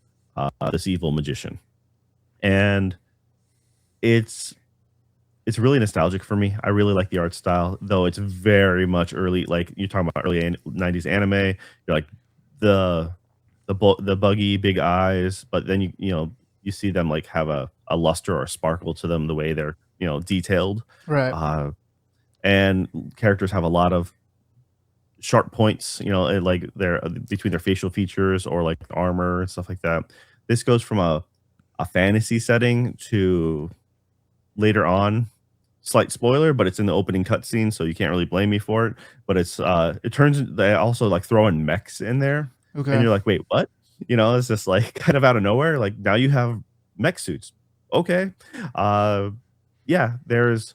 Speaker 2: this evil magician. And it's it's really nostalgic for me. I really like the art style, though it's very much early. Like you're talking about early '90s anime. You're like the the buggy big eyes, but then you see them like have a luster or a sparkle to them the way they're detailed.
Speaker 1: Right.
Speaker 2: Uh, and characters have a lot of sharp points, like their between their facial features or like armor and stuff like that. This goes from a fantasy setting to later on. Slight spoiler, but it's in the opening cutscene, so you can't really blame me for it. But it turns they also like throw in mechs in there, and
Speaker 1: Okay.
Speaker 2: you're like, wait, what? It's just like kind of out of nowhere. Like now you have mech suits. Okay. Uh yeah, there's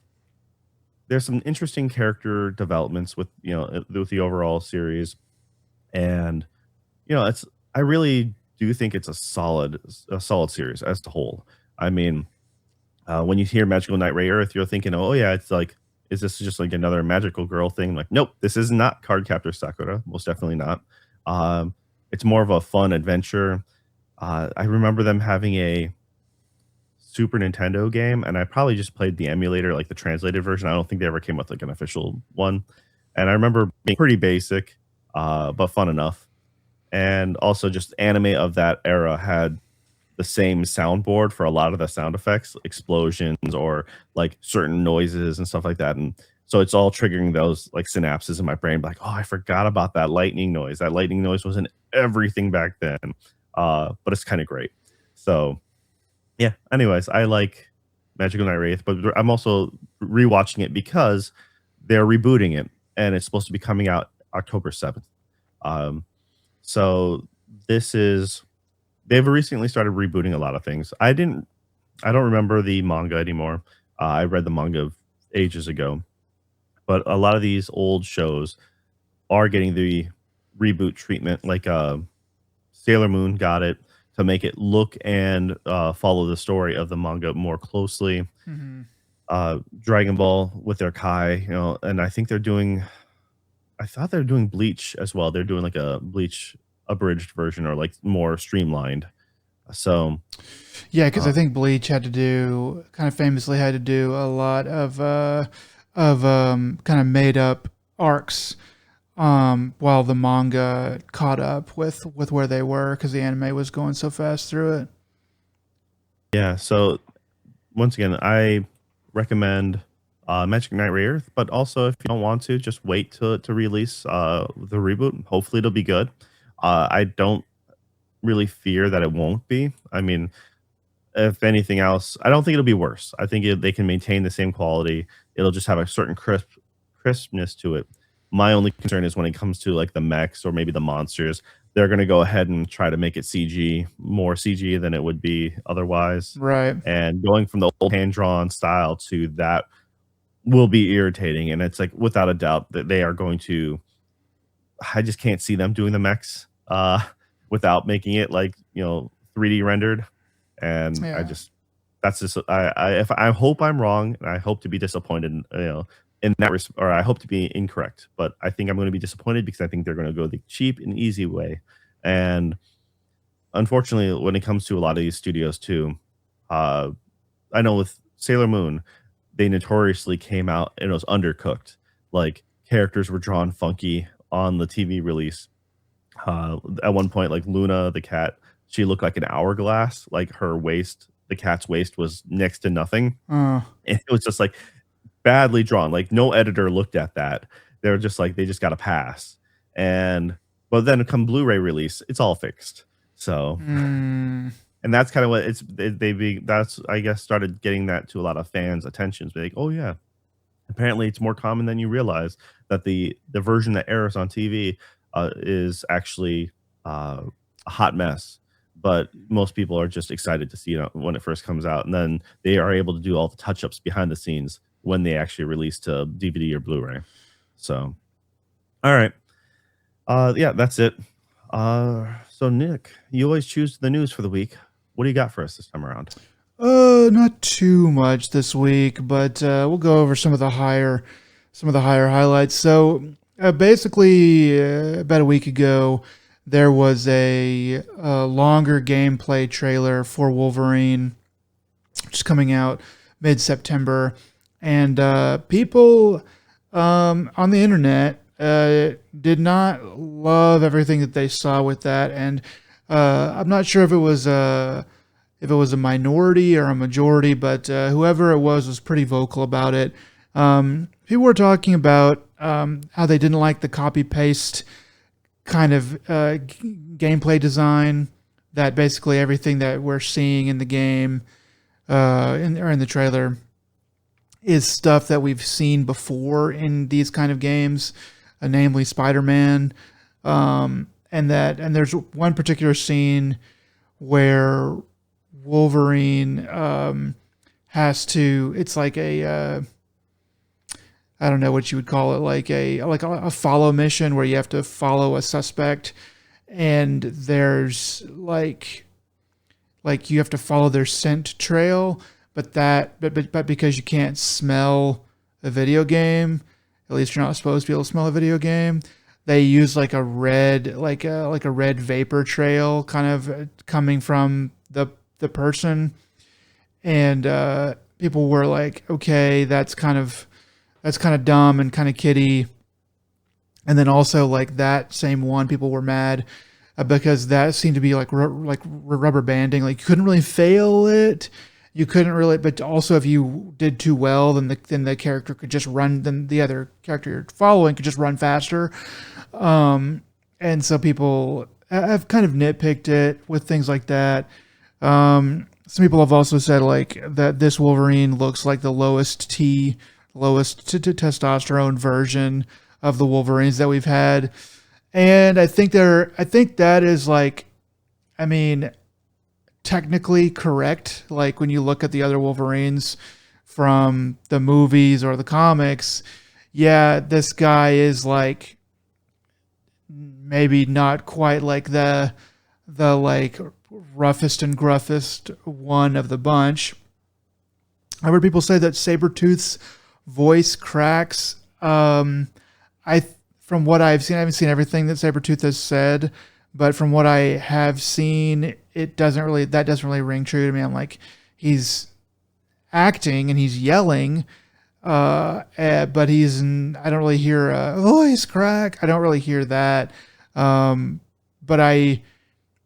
Speaker 2: some interesting character developments with the overall series, and it's I really do think it's a solid series as a whole. I mean, when you hear Magical Knight Ray Earth, you're thinking, oh yeah, it's like, is this just like another magical girl thing? Like, nope, this is not Cardcaptor Sakura, most definitely not. Um, it's more of a fun adventure. I remember them having a Super Nintendo game, and I probably just played the emulator, like the translated version. I don't think they ever came with like an official one. And I remember being pretty basic, but fun enough. And also, just anime of that era had the same soundboard for a lot of the sound effects, explosions or like certain noises and stuff like that. And so it's all triggering those like synapses in my brain, like, oh, I forgot about that lightning noise. That lightning noise was in everything back then. But it's kind of great. So yeah, anyways, I like Magical Knight Wraith, but I'm also rewatching it because they're rebooting it and it's supposed to be coming out October 7th. Um, so this is they've recently started rebooting a lot of things. I don't remember the manga anymore. I read the manga ages ago, but a lot of these old shows are getting the reboot treatment. Like Sailor Moon got it to make it look and follow the story of the manga more closely.
Speaker 1: Hmm.
Speaker 2: Dragon Ball with their Kai, and I think they're doing. I thought they're doing Bleach as well. They're doing like a Bleach abridged version or like more streamlined. So
Speaker 1: Yeah, because I
Speaker 2: uh,
Speaker 1: think Bleach kind of famously had to do a lot of kind of made up arcs, while the manga caught up with where they were because the anime was going so fast through it.
Speaker 2: yeah, so once again, I recommend Magic Knight Rebirth, but also if you don't want to, just wait to release the reboot. Hopefully, it'll be good. I don't really fear that it won't be. I mean, if anything else, I don't think it'll be worse. I think they can maintain the same quality. It'll just have a certain crispness to it. My only concern is when it comes to like the mechs or maybe the monsters, they're going to go ahead and try to make it CG, more CG than it would be otherwise.
Speaker 1: Right.
Speaker 2: And going from the old hand drawn style to that will be irritating. And it's like without a doubt that they are going to. I just can't see them doing the mechs without making it like 3D rendered, and I
Speaker 1: Yeah.
Speaker 2: just that's just if I hope I'm wrong, and I hope to be disappointed, in that or I hope to be incorrect, but I think I'm going to be disappointed because I think they're going to go the cheap and easy way, and unfortunately, when it comes to a lot of these studios too, uh, I know with Sailor Moon, they notoriously came out and it was undercooked. Like characters were drawn funky on the TV release. At one point, like Luna, the cat, she looked like an hourglass. Like her waist, the cat's waist was next to nothing.
Speaker 1: Uh,
Speaker 2: And it was just like badly drawn. Like no editor looked at that. They're just like they just got a pass. And but then come Blu-ray release, it's all fixed. So
Speaker 1: mm,
Speaker 2: and that's kind of what that's I guess started getting that to a lot of fans' attentions. Be like, oh yeah, apparently it's more common than you realize that the version that airs on TV is actually uh, a hot mess. But most people are just excited to see it when it first comes out, and then they are able to do all the touch ups behind the scenes when they actually release to DVD or Blu-ray. So, all right, yeah, that's it. So Nick, you always choose the news for the week. What do you got for us this time around?
Speaker 1: not too much this week, but we'll go over some of the higher highlights. So basically, about a week ago, there was a longer gameplay trailer for Wolverine, which is coming out mid September, and people on the internet did not love everything that they saw with that, and I'm not sure if it was a minority or a majority, but whoever it was pretty vocal about it. People were talking about how they didn't like the copy paste kind of gameplay design, that basically everything that we're seeing in the game in the trailer is stuff that we've seen before in these kind of games, namely Spider-Man. And there's one particular scene where Wolverine has to. It's like a I don't know what you would call it, like a follow mission where you have to follow a suspect, and there's like you have to follow their scent trail, but because you can't smell a video game, at least you're not supposed to be able to smell a video game. They use like a red vapor trail kind of coming from the person, and people were like, okay, that's kind of dumb and kind of kiddie. And then also like that same one, people were mad because that seemed to be like rubber banding. Like you couldn't really fail it. You couldn't really, but also if you did too well, then the character could just run. Then the other character you're following could just run faster. And so people have kind of nitpicked it with things like that. Some people have also said like that this Wolverine looks like the lowest testosterone version of the Wolverines that we've had. And I think that is like, I mean, technically correct. Like when you look at the other Wolverines from the movies or the comics, yeah, this guy is like maybe not quite like the like roughest and gruffest one of the bunch. I heard people say that Sabretooth's voice cracks. From what I've seen, I haven't seen everything that Sabretooth has said, but from what I have seen, that doesn't really ring true to me. I'm like, he's acting and he's yelling, but I don't really hear a voice crack. I don't really hear that. But I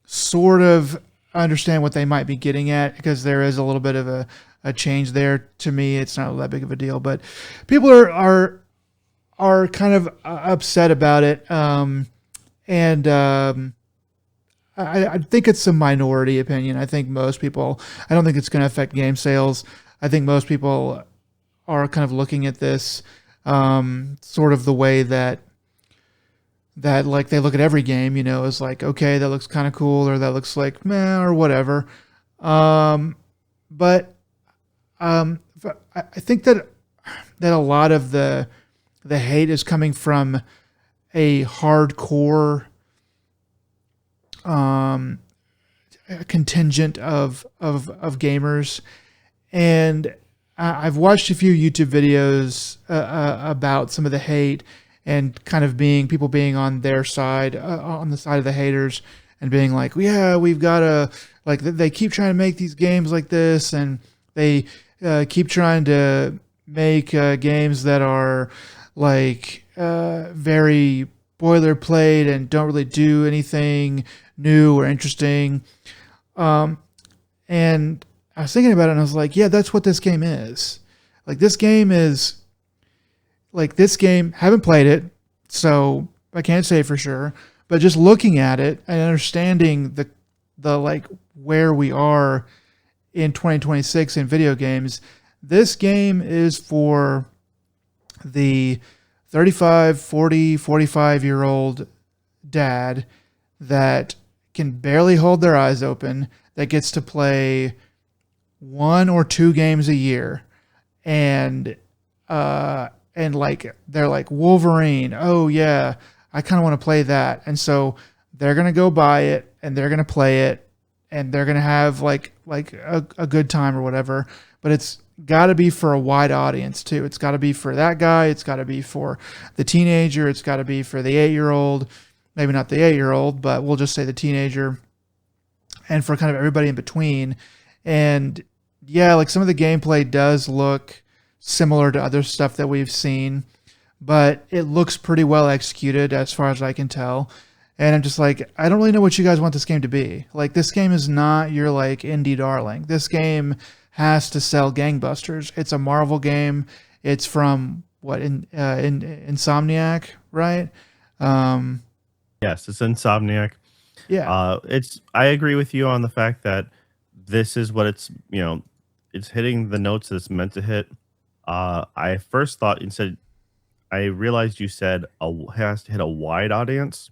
Speaker 1: sort of understand what they might be getting at, because there is a little bit of a change there. To me, it's not that big of a deal, but people are kind of upset about it. I think it's a minority opinion. I think most people, I don't think it's going to affect game sales. I think most people are kind of looking at this sort of the way that like they look at every game, is like, okay, that looks kind of cool, or that looks like meh, or whatever. But I think that a lot of the hate is coming from a hardcore contingent of gamers, and I've watched a few YouTube videos about some of the hate, and kind of people being on their side, on the side of the haters, and being like, yeah, we've got to, like, they keep trying to make these games like this, and they keep trying to make games that are like very boilerplate and don't really do anything new or interesting. And I was thinking about it, and I was like, yeah, that's what this game is. Like this game, haven't played it, so I can't say for sure, but just looking at it and understanding the like where we are in 2026 in video games, this game is for the 35, 40, 45-year-old dad that can barely hold their eyes open, that gets to play 1 or 2 games a year, and like they're like, Wolverine, oh yeah, I kind of want to play that, and so they're gonna go buy it and they're gonna play it and they're gonna have like a good time or whatever. But it's got to be for a wide audience too. It's got to be for that guy. It's got to be for the teenager. It's got to be for the 8-year-old. Maybe not the 8-year-old, but we'll just say the teenager, and for kind of everybody in between. And yeah, like some of the gameplay does look similar to other stuff that we've seen, but it looks pretty well executed as far as I can tell. And I'm just like, I don't really know what you guys want this game to be. Like, this game is not your like indie darling. This game has to sell gangbusters. It's a Marvel game. It's from what in Insomniac, right? Um,
Speaker 2: Yes, it's Insomniac.
Speaker 1: yeah,
Speaker 2: It's I agree with you on the fact that this is what it's it's hitting the notes that it's meant to hit. I first thought instead I realized you said has to hit a wide audience.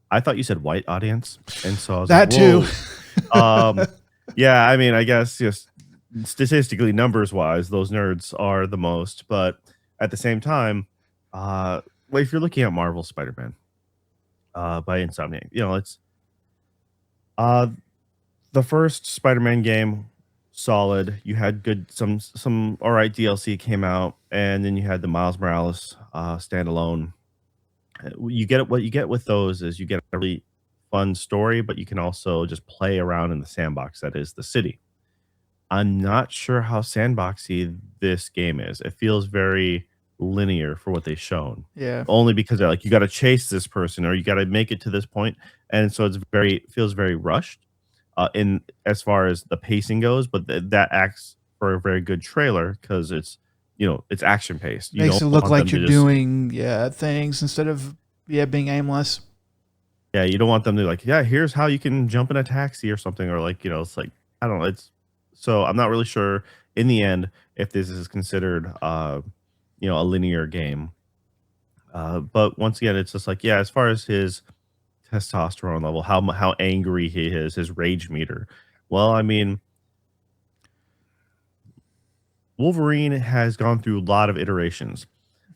Speaker 2: I thought you said white audience, and so I was like,
Speaker 1: that too.
Speaker 2: whoa. Um, yeah, I mean, I guess just statistically, numbers wise, those nerds are the most, but at the same time, well, if you're looking at Marvel Spider-Man, by Insomniac, it's uh the first Spider-Man game, solid. You had good some all right DLC came out, and then you had the Miles Morales standalone. You get what you get with those is you get a really fun story, but you can also just play around in the sandbox that is the city. I'm not sure how sandboxy this game is. It feels very linear for what they've shown.
Speaker 1: Yeah,
Speaker 2: Only because they're like, you got to chase this person or you got to make it to this point, and so it's very feels very rushed in as far as the pacing goes. But that acts for a very good trailer because it's action paced. You
Speaker 1: makes
Speaker 2: don't
Speaker 1: it look
Speaker 2: want them
Speaker 1: like
Speaker 2: to
Speaker 1: you're
Speaker 2: just
Speaker 1: doing things instead of being aimless.
Speaker 2: yeah, you don't want them to like, yeah, here's how you can jump in a taxi or something, or like, it's like, I don't know. It's so I'm not really sure in the end if this is considered a linear game. But once again, it's just like, yeah, as far as his testosterone level, how angry he is, his rage meter. Well, I mean, Wolverine has gone through a lot of iterations.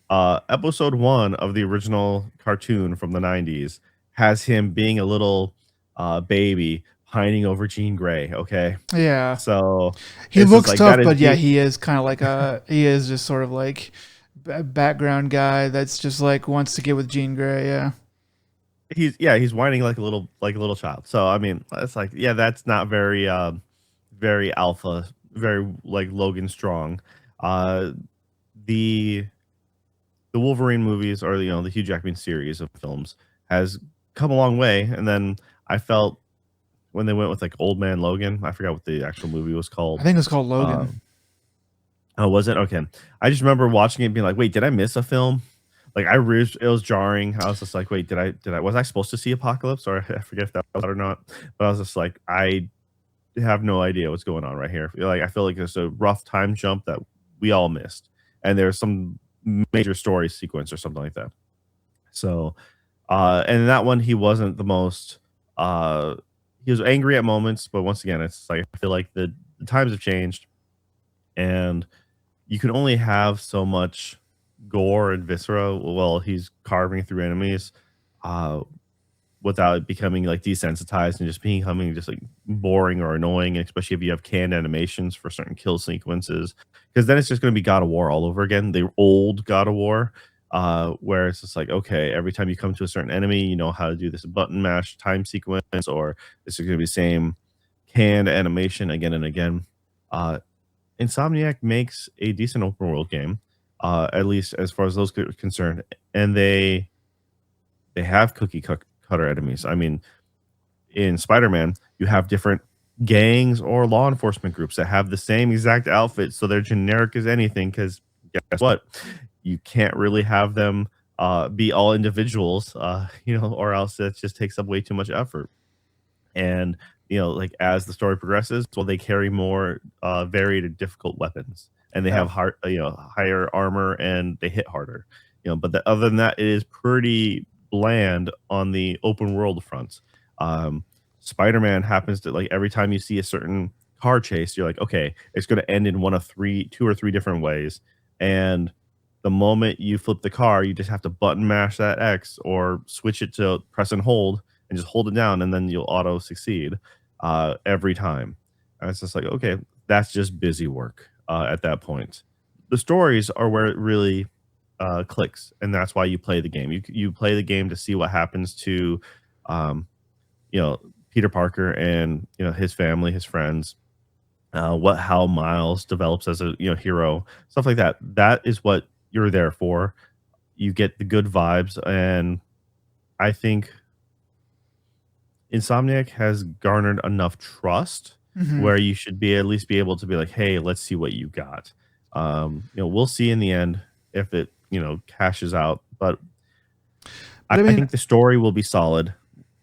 Speaker 2: Episode 1 of the original cartoon from the 90s has him being a little baby pining over Jean Grey, okay?
Speaker 1: Yeah,
Speaker 2: So
Speaker 1: he
Speaker 2: it's just
Speaker 1: looks
Speaker 2: like that
Speaker 1: tough,
Speaker 2: is
Speaker 1: but yeah, he is kind of like he is just sort of like background guy that's just like wants to get with Jean Grey. Yeah,
Speaker 2: he's whining like a little child. So I mean, it's like, yeah, that's not very very alpha, very like Logan strong. Uh the the Wolverine movies or the Hugh Jackman series of films has come a long way. And then I felt when they went with like Old Man Logan, I forgot what the actual movie was
Speaker 1: I
Speaker 2: called.
Speaker 1: think it's called
Speaker 2: Uh,
Speaker 1: Logan.
Speaker 2: oh, was it? Okay. I just remember watching it and being like, wait, did I miss a film? Like it was jarring. I was just like, wait, was I supposed to see Apocalypse or I forget if that was or not. But I was just like, I have no idea what's going on right here. Like I feel like there's a rough time jump that we all missed, and there's some major story sequence or something like that. So, and in that one, he wasn't the most. He was angry at moments, but once again, it's like I feel like the times have changed, and you can only have so much gore and viscera while he's carving through enemies. Uh, Without it becoming like desensitized and just becoming just like boring or annoying, especially if you have canned animations for certain kill sequences. Because then it's just going to be God of War all over again, the old God of War, where it's just like, okay, every time you come to a certain enemy, you know how to do this button mash time sequence, or this is going to be the same canned animation again and again. Uh, Insomniac makes a decent open world game, at least as far as those concerned, and they have cutter enemies. I mean, in Spider-Man, you have different gangs or law enforcement groups that have the same exact outfit, so they're generic as anything. Because guess what, you can't really have them be all individuals, or else that just takes up way too much effort. And like as the story progresses, well, they carry more varied and difficult weapons, and they
Speaker 1: Yeah,
Speaker 2: have higher armor and they hit harder. But other than that, it is pretty bland on the open world front. um Spider-Man happens to like every time you see a certain car chase, you're like, okay, it's going to end in two or three different ways. And the moment you flip the car, you just have to button mash that X or switch it to press and hold, and just hold it down, and then you'll auto succeed every time. And it's just like, okay, that's just busy work at that point. The stories are where it really clicks, and that's why you play the game. You play the game to see what happens to, um, Peter Parker and his family, his friends. How Miles develops as a hero, stuff like that. That is what you're there for. You get the good vibes, and I think Insomniac has garnered enough trust
Speaker 1: Hmm.
Speaker 2: where you should be at least be able to be like, "Hey, let's see what you got." We'll see in the end if it, cashes out, but
Speaker 1: But I
Speaker 2: I
Speaker 1: mean,
Speaker 2: think the story will be solid.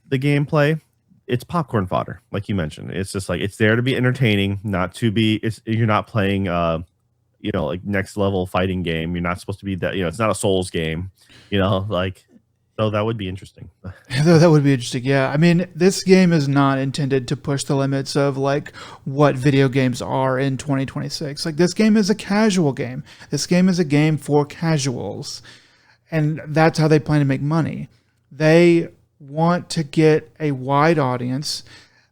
Speaker 2: The gameplay, it's popcorn fodder, like you mentioned. It's just like it's there to be entertaining, not to be you're not playing like next level fighting game. You're not supposed to be that, it's not a Souls game, like so that would be interesting.
Speaker 1: though that would be interesting. Yeah. I mean, this game is not intended to push the limits of like what video games are in 2026. Like this game is a casual game. This game is a game for casuals. And that's how they plan to make money. They want to get a wide audience.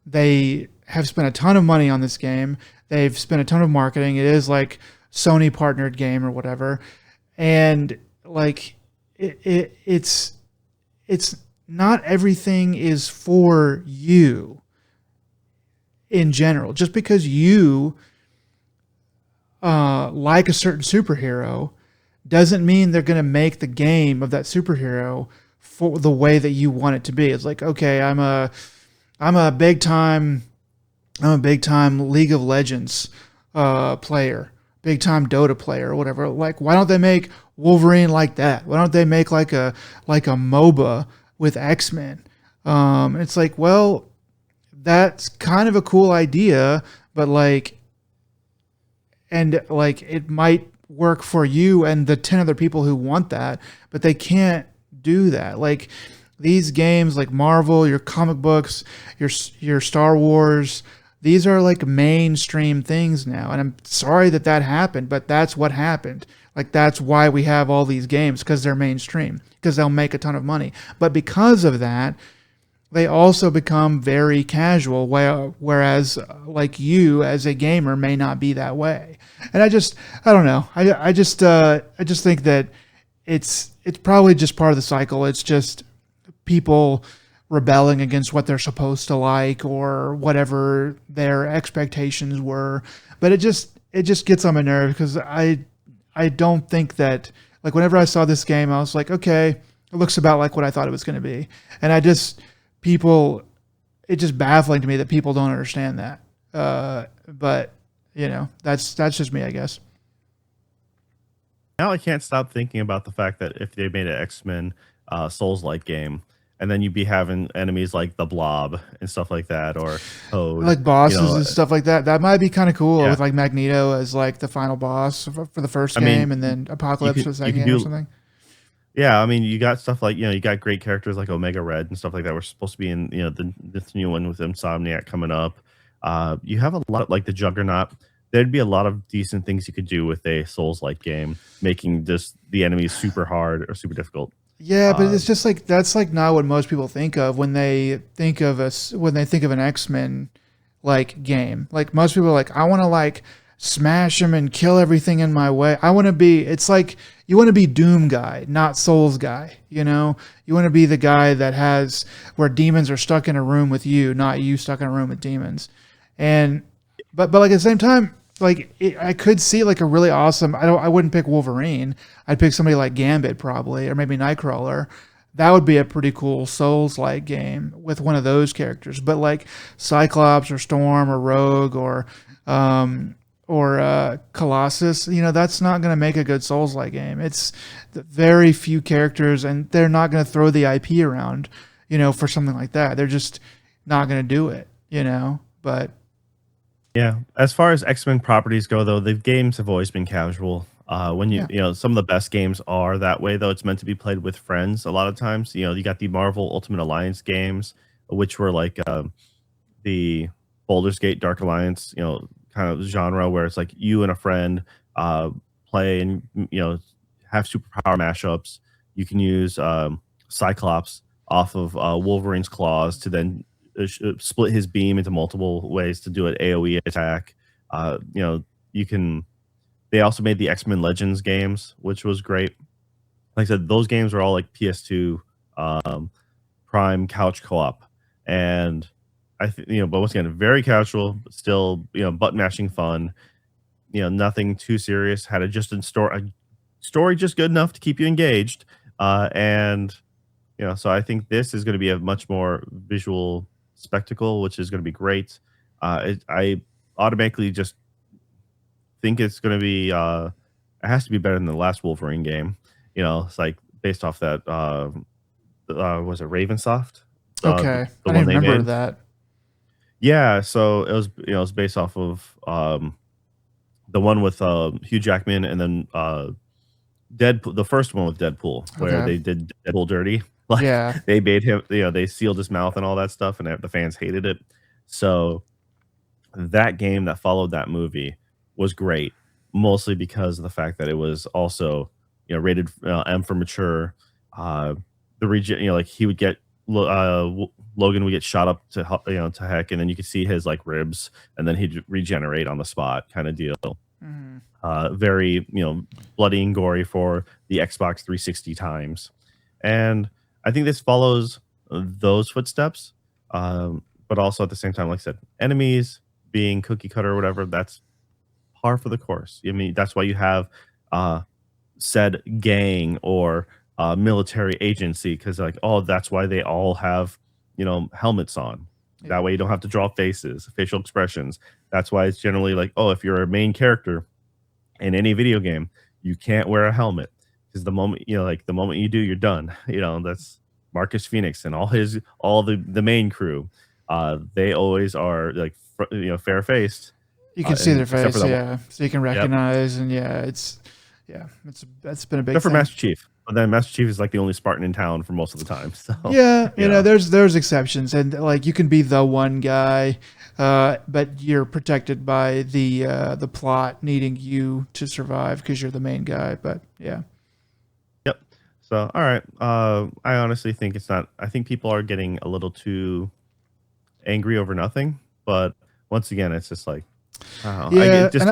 Speaker 1: They have spent a ton of money on this game. They've spent a ton of marketing. It is like Sony partnered game or whatever. And like it's not everything is for you in general. Just because you like a certain superhero doesn't mean they're going to make the game of that superhero for the way that you want it to be. It's like, okay, I'm a big time League of Legends player, big time Dota player or whatever. Like, why don't they make Wolverine like that? Why don't they make like a MOBA with X-Men? It's like, well, that's kind of a cool idea, but like it might work for you and the 10 other people who want that, but they can't do that. Like these games like Marvel, your comic books, your Star Wars, these are like mainstream things now. And I'm sorry that that happened, but that's what happened. Like that's why we have all these games, because they're mainstream, because they'll make a ton of money. But because of that, they also become very casual, whereas like you as a gamer may not be that way. And I don't know. I just think that it's probably just part of the cycle. It's just people rebelling against what they're supposed to like or whatever their expectations were. But it just gets on my nerve because I don't think that, like, whenever I saw this game, I was like, okay, it looks about like what I thought it was going to be. And people, it's just baffling to me that people don't understand that. But that's just me, I guess.
Speaker 2: Now I can't stop thinking about the fact that if they made an X-Men Souls like game, and then you'd be having enemies like the Blob and stuff like that, or Toad,
Speaker 1: Like bosses and stuff like that. That might be kind of cool
Speaker 2: yeah.
Speaker 1: with like Magneto as like the final boss for the first
Speaker 2: I mean,
Speaker 1: game, and then
Speaker 2: you
Speaker 1: Apocalypse
Speaker 2: could
Speaker 1: for the
Speaker 2: you
Speaker 1: second
Speaker 2: can
Speaker 1: game or
Speaker 2: do
Speaker 1: something.
Speaker 2: yeah. I mean, you got stuff like you got great characters like Omega Red and stuff like that. We're supposed to be in this new one with Insomniac coming up. You have a lot like the Juggernaut. There'd be a lot of decent things you could do with a Souls like game, making just the enemies super hard or super difficult.
Speaker 1: Yeah, but
Speaker 2: Uh,
Speaker 1: it's just like that's like not what most people think of when they think of us when they think of an X-Men like game. Like most people are like, I want to like smash him and kill everything in my way. I want to be. It's like you want to be Doom guy, not Souls guy. You want to be the guy that has where demons are stuck in a room with you, not you stuck in a room with demons. And but like at the same time, like I could see like a really awesome. I wouldn't pick Wolverine. I'd pick somebody like Gambit probably, or maybe Nightcrawler. That would be a pretty cool Souls like game with one of those characters. But like Cyclops or Storm or Rogue or Colossus, that's not going to make a good Souls like game. It's very few characters, and they're not going to throw the IP around, for something like that. They're just not going to do it. But
Speaker 2: Yeah, as far as X-Men properties go, though, the games have always been casual. When
Speaker 1: yeah,
Speaker 2: some of the best games are that way, though. It's meant to be played with friends. A lot of times, you got the Marvel Ultimate Alliance games, which were like the Baldur's Gate Dark Alliance, kind of genre where it's like you and a friend play and have superpower mashups. You can use Cyclops off of Wolverine's claws to then split his beam into multiple ways to do an AOE attack. You can. They also made the X-Men Legends games, which was great. Like I said, those games are all like PS2 um, Prime couch co-op, and but once again, very casual, but still, button mashing fun. Nothing too serious. Had a story just good enough to keep you engaged, and so I think this is going to be a much more visual spectacle, which is going to be great. I automatically just think it's going to be it has to be better than the last Wolverine game. You know, it's like based off that was it Ravensoft,
Speaker 1: Okay.
Speaker 2: the
Speaker 1: I
Speaker 2: one
Speaker 1: didn't
Speaker 2: they
Speaker 1: remember
Speaker 2: made.
Speaker 1: that.
Speaker 2: Yeah, so it was based off of the one with Hugh Jackman, and then Deadpool, the first one with Deadpool, where
Speaker 1: Okay.
Speaker 2: they did Deadpool dirty. Like
Speaker 1: Yeah.
Speaker 2: they made him, they sealed his mouth and all that stuff, and the fans hated it. So that game that followed that movie was great, mostly because of the fact that it was also, rated M for mature. Uh, the region, like he would get Logan would get shot up to to heck, and then you could see his like ribs, and then he'd regenerate on the spot, kind of deal.
Speaker 1: Hmm.
Speaker 2: Very bloody and gory for the Xbox 360 times, and I think this follows those footsteps, but also at the same time, like I said, enemies being cookie cutter or whatever, that's par for the course. I mean, that's why you have uh, said gang or military agency, because like, oh, that's why they all have helmets on.
Speaker 1: Yeah.
Speaker 2: That way you don't have to draw faces, facial expressions. That's why it's generally like, oh, if you're a main character in any video game, you can't wear a helmet, because the moment the moment you do, you're done. That's Marcus Phoenix and all the main crew. They always are like fair faced.
Speaker 1: You can see
Speaker 2: And
Speaker 1: their
Speaker 2: except for
Speaker 1: face,
Speaker 2: that
Speaker 1: yeah. So you can
Speaker 2: Yep.
Speaker 1: recognize, and that's been a big
Speaker 2: Except for
Speaker 1: thing.
Speaker 2: Master Chief. But then Master Chief is like the only Spartan in town for most of the time. So
Speaker 1: Yeah,
Speaker 2: you know.
Speaker 1: there's exceptions, and like you can be the one guy, but you're protected by the plot needing you to survive because you're the main guy. But yeah,
Speaker 2: Yep. So all right. I honestly think it's not, I think people are getting a little too angry over nothing. But once again, it's just like I don't know.
Speaker 1: yeah,
Speaker 2: Just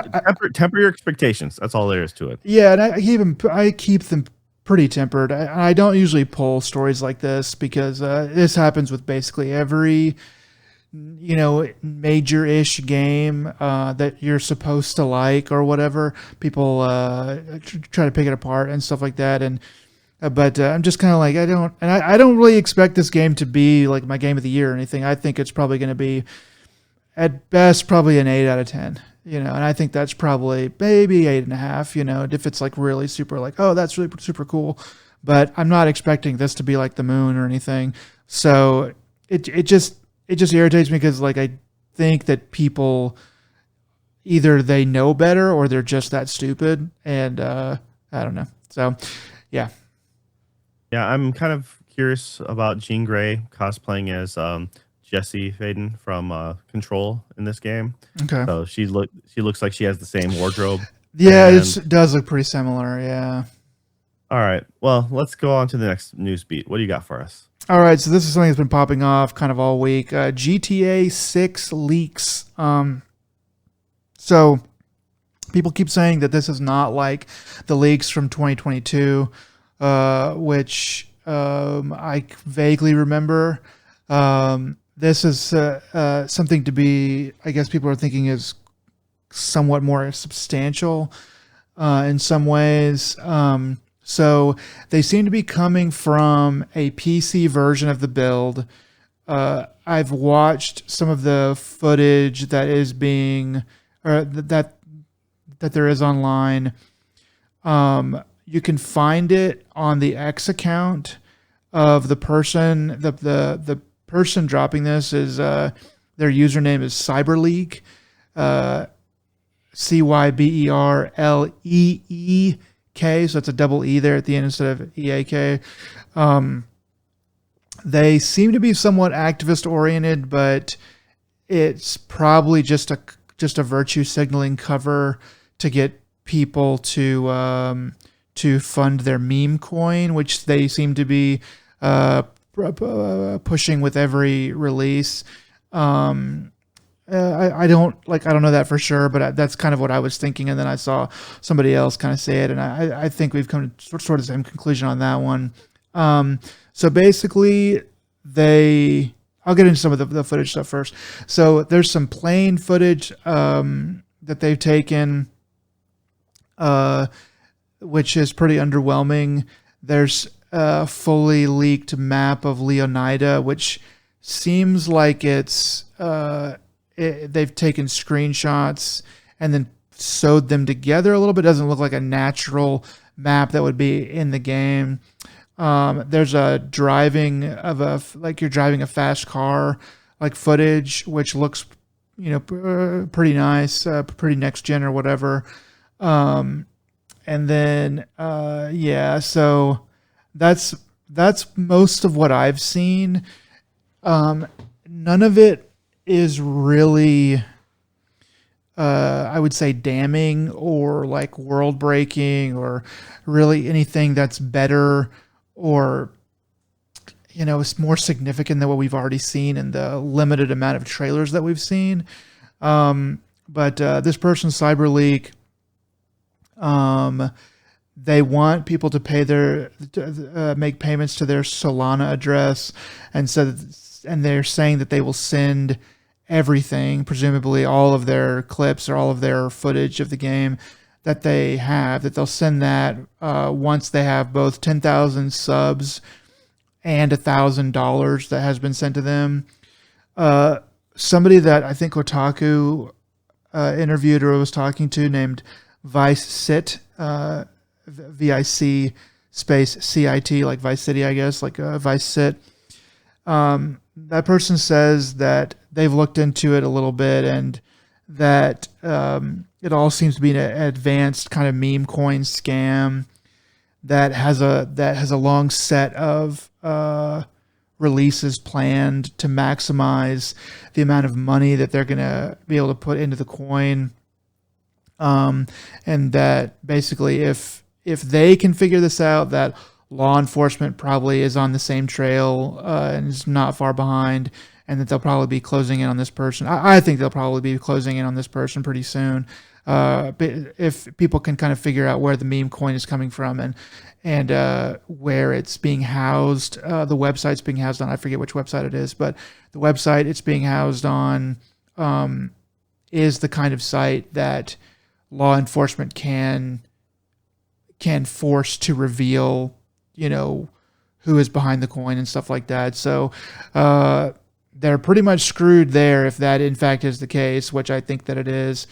Speaker 2: temper your expectations. That's all there is to it.
Speaker 1: yeah, and I keep them pretty tempered. I don't usually pull stories like this because this happens with basically every major-ish game that you're supposed to like or whatever. People try to pick it apart and stuff like that, and but I'm just kind of like I don't really expect this game to be like my game of the year or anything. I think it's probably going to be at best probably an 8 out of 10. And I think that's probably maybe 8.5. If it's like really super like, oh, that's really super cool, but I'm not expecting this to be like the moon or anything. So it just irritates me because like I think that people either they know better or they're just that stupid, and I don't know. So yeah.
Speaker 2: Yeah, I'm kind of curious about Jean Grey cosplaying as Jesse Faden from Control in this game.
Speaker 1: Okay.
Speaker 2: So she looks like she has the same wardrobe.
Speaker 1: Yeah,
Speaker 2: And
Speaker 1: it does look pretty similar. Yeah.
Speaker 2: all right, well, let's go on to the next news beat. What do you got for us?
Speaker 1: All right, so this is something that's been popping off kind of all week. GTA 6 leaks. So people keep saying that this is not like the leaks from 2022, which I vaguely remember. This is something to be, I guess people are thinking is somewhat more substantial in some ways. So they seem to be coming from a PC version of the build. I've watched some of the footage that is being, or that there is online. You can find it on the X account of the person. The person dropping this is their username is CYBERLEEK, CYBERLEEK. So it's a double E there at the end instead of EAK. They seem to be somewhat activist oriented, but it's probably just a virtue signaling cover to get people to fund their meme coin, which they seem to be pushing with every release. I don't know that for sure, but that's kind of what I was thinking. And then I saw somebody else kind of say it, and I think we've come to sort of the same conclusion on that one. So basically, I'll get into some of the footage stuff first. So there's some plain footage that they've taken, which is pretty underwhelming. There's a fully leaked map of Leonida, which seems like they've taken screenshots and then sewed them together a little bit. It doesn't look like a natural map that would be in the game. There's a driving of like you're driving a fast car, like footage, which looks, pretty nice, pretty next gen or whatever. Um, and then, yeah, so that's most of what I've seen. None of it is really, I would say, damning or like world breaking or really anything that's better or it's more significant than what we've already seen in the limited amount of trailers that we've seen. But this person, CYBERLEEK, they want people to pay make payments to their Solana address, and they're saying that they will send everything, presumably all of their clips or all of their footage of the game that they'll send that once they have both 10,000 subs and $1,000 that has been sent to them. Somebody that I think Otaku interviewed or was talking to, named Vice Sit, VIC space CIT, like Vice City, I guess, like Vice Sit. That person says that they've looked into it a little bit and that it all seems to be an advanced kind of meme coin scam that has a long set of releases planned to maximize the amount of money that they're going to be able to put into the coin. And that basically if they can figure this out, that law enforcement probably is on the same trail and is not far behind, and that they'll probably be closing in on this person. I think they'll probably be closing in on this person pretty soon. But if people can kind of figure out where the meme coin is coming from and where it's being housed, the website's being housed on, I forget which website it is, but the website it's being housed on is the kind of site that law enforcement can force to reveal, who is behind the coin and stuff like that. So they're pretty much screwed there if that in fact is the case, which I think that it is.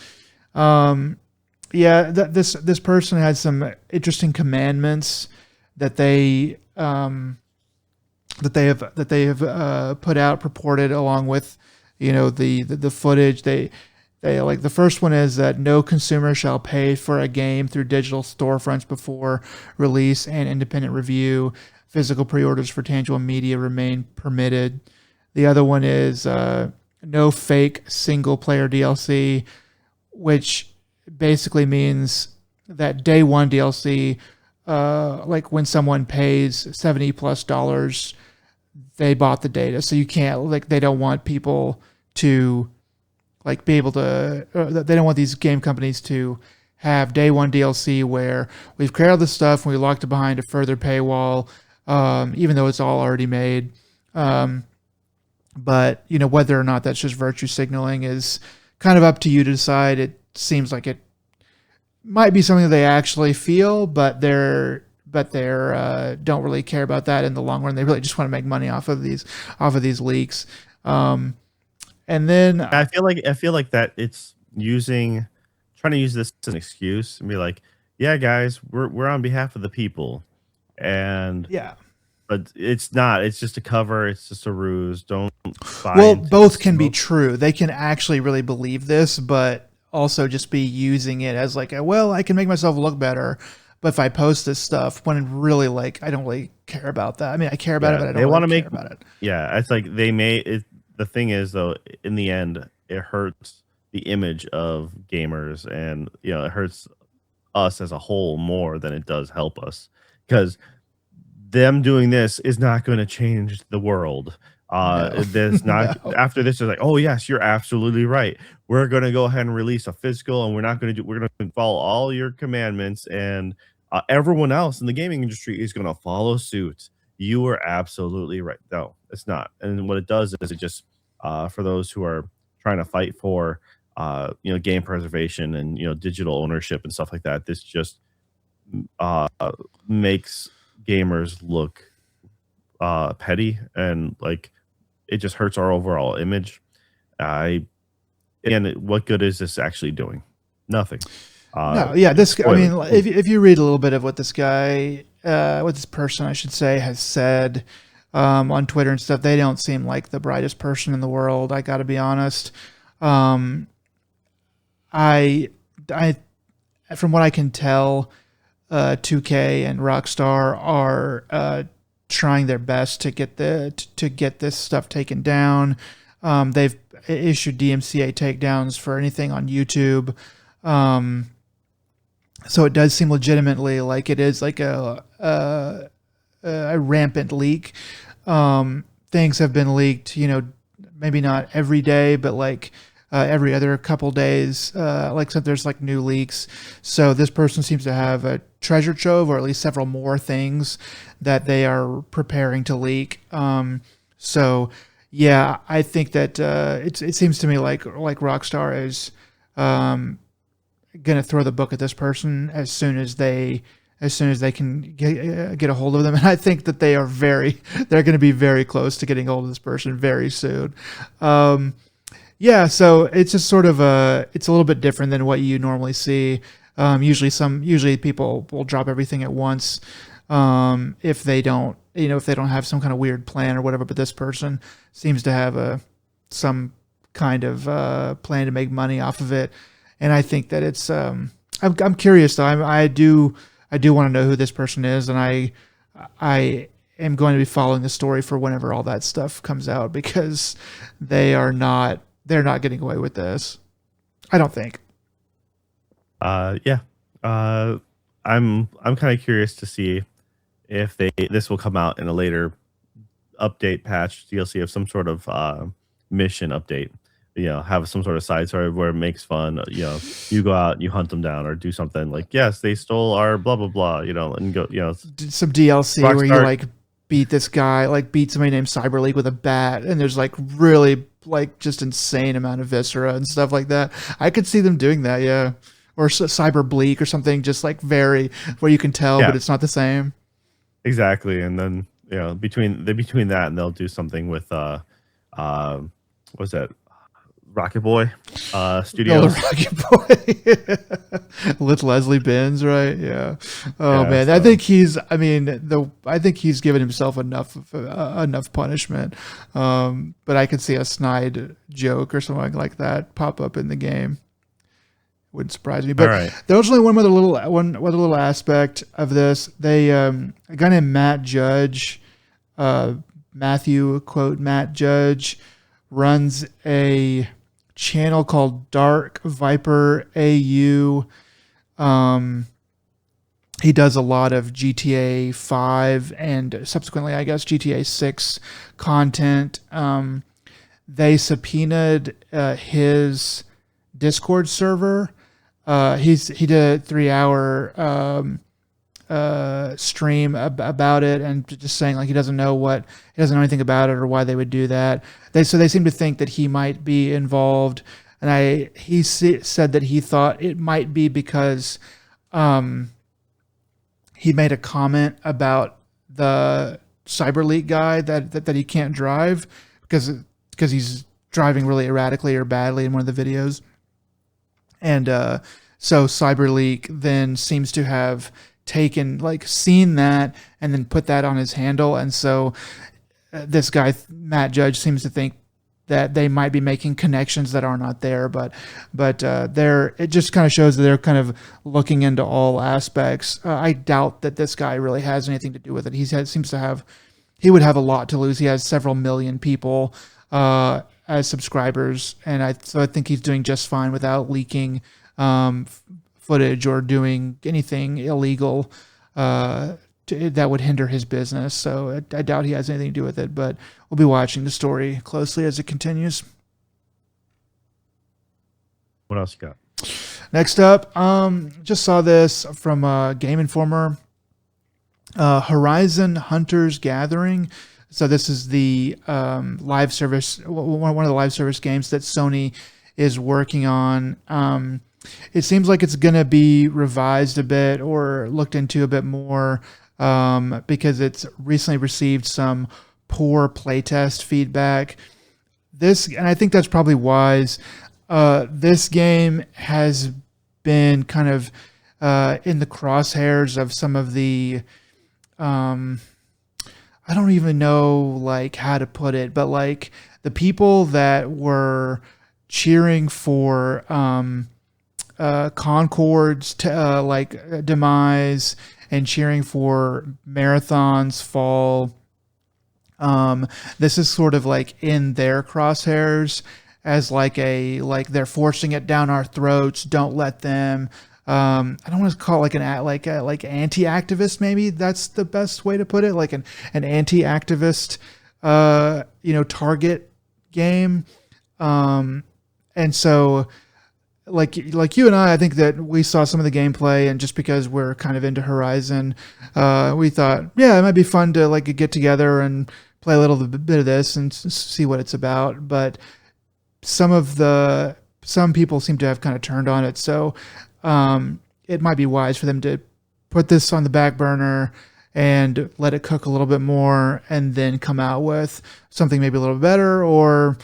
Speaker 1: This person had some interesting commandments that they have put out, purported along with the footage. They like, the first one is that no consumer shall pay for a game through digital storefronts before release and independent review. Physical pre-orders for tangible media remain permitted. The other one is no fake single player DLC, which basically means that day one DLC, like when someone pays $70+ they bought the data. So you can't, like, they don't want people to like be able to, they don't want these game companies to have day one DLC where we've created all this stuff and we locked it behind a further paywall, even though it's all already made. But whether or not that's just virtue signaling is kind of up to you to decide. It seems like it might be something that they actually feel, but they're don't really care about that in the long run. They really just want to make money off of these leaks. And then
Speaker 2: I feel like that it's trying to use this as an excuse and be like, yeah, guys, we're on behalf of the people, and
Speaker 1: yeah.
Speaker 2: But it's not. It's just a cover. It's just a ruse. Don't buy.
Speaker 1: Well, both can be true. They can actually really believe this, but also just be using it as like, well, I can make myself look better. But if I post this stuff, when really, like, I don't really care about that. I mean, I care about it, but I don't really care about it.
Speaker 2: Yeah, it's like the thing is, though, in the end, it hurts the image of gamers, and it hurts us as a whole more than it does help us, because them doing this is not going to change the world. There's not no. After this is like, oh yes, you're absolutely right. We're going to go ahead and release a physical, and we're going to follow all your commandments, and everyone else in the gaming industry is going to follow suit. You were absolutely right. No, it's not. And what it does is it just, for those who are trying to fight for, game preservation and, digital ownership and stuff like that, this just makes gamers look petty and like it just hurts our overall image. And what good is this actually doing? Nothing.
Speaker 1: No, yeah, this. I mean,
Speaker 2: spoiler.
Speaker 1: if you read a little bit of what this guy, what this person, I should say, has said on Twitter and stuff, they don't seem like the brightest person in the world. I got to be honest. I, I, from what I can tell, 2K and Rockstar are trying their best to get this stuff taken down. They've issued DMCA takedowns for anything on YouTube. So it does seem legitimately like it is like a rampant leak. Things have been leaked, maybe not every day, but like every other couple days. Like so there's like new leaks. So this person seems to have a treasure trove, or at least several more things that they are preparing to leak. So yeah, I think that it seems to me like Rockstar is going to throw the book at this person as soon as they can get a hold of them. And I think that they're going to be very close to getting hold of this person very soon. Yeah, so it's just sort of it's a little bit different than what you normally see. Usually people will drop everything at once if they don't have some kind of weird plan or whatever. But this person seems to have some kind of plan to make money off of it. And I think that it's I'm curious though. I do want to know who this person is, and I am going to be following the story for whenever all that stuff comes out, because they're not getting away with this. I don't think.
Speaker 2: Yeah. I'm kind of curious to see if this will come out in a later update patch DLC of some sort of mission update. Have some sort of side story where it makes fun. You go out, you hunt them down, or do something like, yes, they stole our blah blah blah. And go,
Speaker 1: some DLC
Speaker 2: Rockstar,
Speaker 1: where you like beat this guy, like beat somebody named CYBERLEEK with a bat, and there's like really like just insane amount of viscera and stuff like that. I could see them doing that, yeah, or CYBERLEEK or something, just like very where you can tell, but it's not the same.
Speaker 2: Exactly, and then between that and they'll do something with what's that? Rocket Boy Studios.
Speaker 1: Rocket Boy with Leslie Benz, right? Yeah. Oh yeah, man, so. I think he's given himself enough punishment. But I could see a snide joke or something like that pop up in the game. Wouldn't surprise me. But there's only one other little aspect of this. They a guy named Matt Judge, Matthew quote Matt Judge, runs a channel called Dark Viper AU. He does a lot of GTA 5 and subsequently, I guess, GTA 6 content. They subpoenaed his Discord server. He did a 3-hour stream about it, and just saying like he doesn't know anything about it or why they would do that. They seem to think that he might be involved, and he said that he thought it might be because he made a comment about the CYBERLEEK guy that he can't drive because he's driving really erratically or badly in one of the videos, and so CYBERLEEK then seems to have seen that and then put that on his handle. And so this guy, Matt Judge, seems to think that they might be making connections that are not there, but it just kind of shows that they're kind of looking into all aspects. I doubt that this guy really has anything to do with it. He would have a lot to lose. He has several million people as subscribers. And so I think he's doing just fine without leaking footage or doing anything illegal that would hinder his business. So I doubt he has anything to do with it, but we'll be watching the story closely as it continues.
Speaker 2: What else you got?
Speaker 1: Next up, just saw this from Game Informer. Horizon Hunters Gathering. So this is the live service, one of the live service games that Sony is working on. It seems like it's going to be revised a bit or looked into a bit more because it's recently received some poor playtest feedback. And I think that's probably wise. This game has been kind of in the crosshairs of some of the I don't even know like how to put it, but like the people that were cheering for Concord's demise and cheering for Marathon's fall. This is sort of like in their crosshairs as like they're forcing it down our throats. Don't let them. I don't want to call it like anti-activist. Maybe that's the best way to put it. Like an anti-activist, target game. And so like you and I think that we saw some of the gameplay, and just because we're kind of into Horizon, we thought, yeah, it might be fun to like get together and play a little bit of this and see what it's about. But some people seem to have kind of turned on it. So it might be wise for them to put this on the back burner and let it cook a little bit more, and then come out with something maybe a little better, or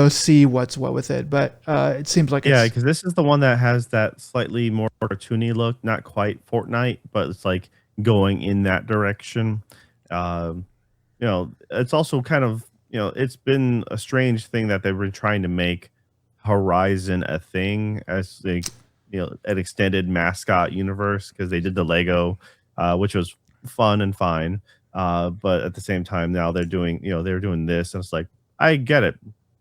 Speaker 1: see what's what with it. But it seems like
Speaker 2: because this is the one that has that slightly more cartoony look, not quite Fortnite, but it's like going in that direction. It's also kind of, it's been a strange thing that they've been trying to make Horizon a thing as an extended mascot universe, because they did the Lego, which was fun and fine. But at the same time, now they're doing this, and it's like, I get it.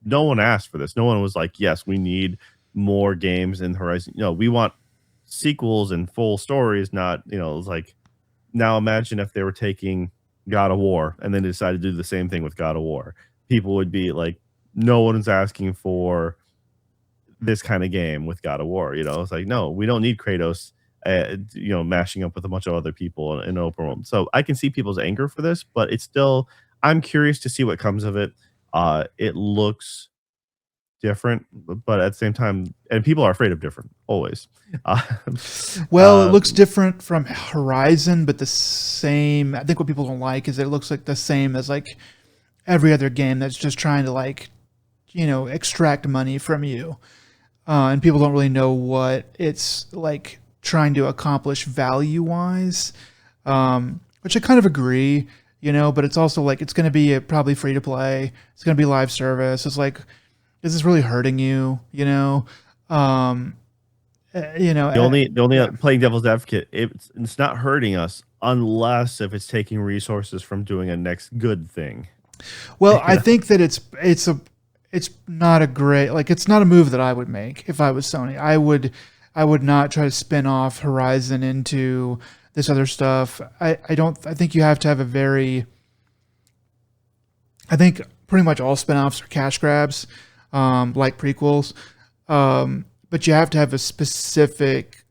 Speaker 2: No one asked for this. No one was like, yes, we need more games in Horizon. We want sequels and full stories, not, it's like, now imagine if they were taking God of War and then they decided to do the same thing with God of War. People would be like, no one's asking for this kind of game with God of War. It's like, no, we don't need Kratos, mashing up with a bunch of other people in an open world. So I can see people's anger for this, but it's still, I'm curious to see what comes of it. It looks different, but at the same time, and people are afraid of different always.
Speaker 1: It looks different from Horizon, but the same. I think what people don't like is it looks like the same as like every other game that's just trying to like, extract money from you. And people don't really know what it's like trying to accomplish value wise, which I kind of agree. But it's also like, it's going to be probably free to play. It's going to be live service. It's like, is this really hurting you? The
Speaker 2: only playing devil's advocate, it's not hurting us unless if it's taking resources from doing a next good thing.
Speaker 1: Well, I think that it's not a great, like, it's not a move that I would make if I was Sony. I would not try to spin off Horizon into this other stuff. I think you have to have I think pretty much all spinoffs are cash grabs, like prequels. But you have to have a specific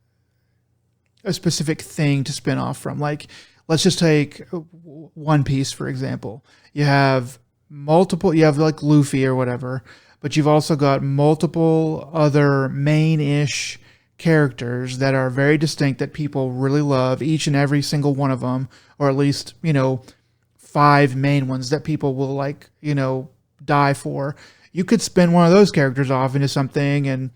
Speaker 1: thing to spin off from. Like, let's just take One Piece, for example. You have like Luffy or whatever, but you've also got multiple other main-ish characters that are very distinct that people really love, each and every single one of them, or at least 5 main ones that people will like die for. You could spin one of those characters off into something and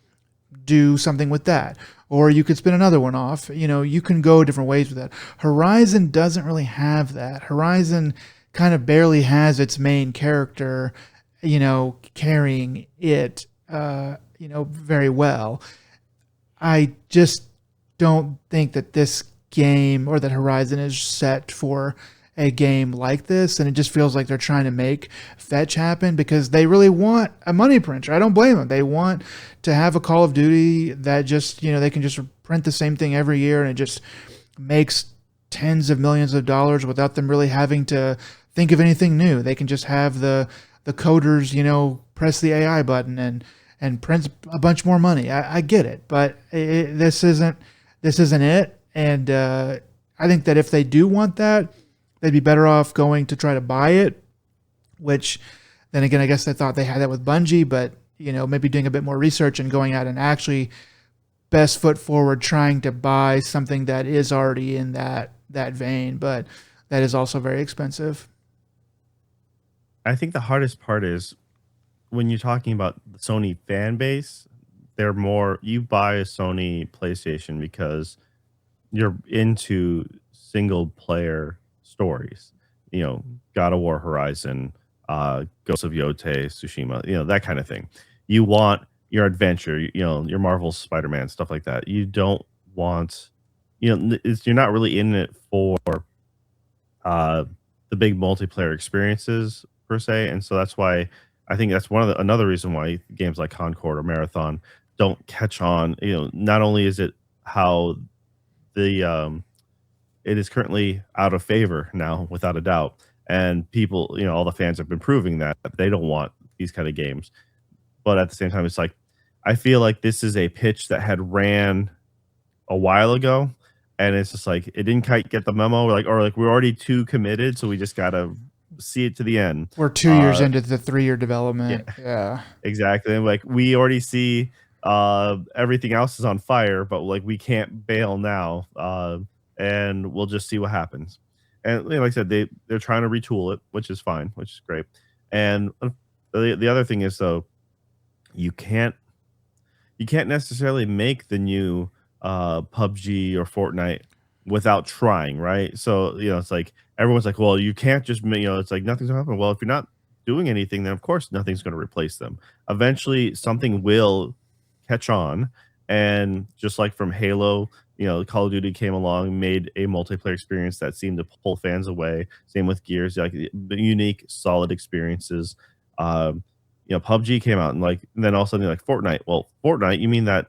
Speaker 1: do something with that, or you could spin another one off. You can go different ways with that. Horizon doesn't really have that. Horizon kind of barely has its main character carrying it very well. I just don't think that this game or that Horizon is set for a game like this, and it just feels like they're trying to make fetch happen because they really want a money printer. I don't blame them. They want to have a Call of Duty that just, they can just print the same thing every year, and it just makes tens of millions of dollars without them really having to think of anything new. They can just have the coders, press the AI button and print a bunch more money. I get it, but this isn't it. And I think that if they do want that, they'd be better off going to try to buy it, which then again, I guess they thought they had that with Bungie, but maybe doing a bit more research and going out and actually best foot forward trying to buy something that is already in that vein, but that is also very expensive.
Speaker 2: I think the hardest part is when you're talking about the Sony fan base, they're more you buy a Sony PlayStation because you're into single player stories. You know, God of War Horizon, Ghost of Yote, Tsushima, that kind of thing. You want your adventure, your Marvel Spider-Man, stuff like that. You don't want, you're not really in it for uh, the big multiplayer experiences per se, and so that's why I think that's another reason why games like Concord or Marathon don't catch on. Not only is it how the it is currently out of favor now, without a doubt, and people, all the fans have been proving that they don't want these kind of games. But at the same time, it's like I feel like this is a pitch that had ran a while ago, and it's just like it didn't quite get the memo, or we're already too committed, so we just gotta see it to the end.
Speaker 1: We're 2 years
Speaker 2: Uh,
Speaker 1: into the 3-year
Speaker 2: yeah,
Speaker 1: development. Yeah.
Speaker 2: exactly. And like we already see everything else is on fire, but like we can't bail now. And we'll just see what happens. And like I said, they're trying to retool it, which is fine, which is great. And the other thing is though, you can't you can't necessarily make the new PUBG or Fortnite without trying, right? So, it's like everyone's like, well, you can't just, it's like nothing's gonna happen. Well, if you're not doing anything, then of course nothing's gonna replace them. Eventually, something will catch on. And just like from Halo, Call of Duty came along, made a multiplayer experience that seemed to pull fans away. Same with Gears, like the unique, solid experiences. Um, PUBG came out, and then all of a sudden, like Fortnite. Well, Fortnite, you mean that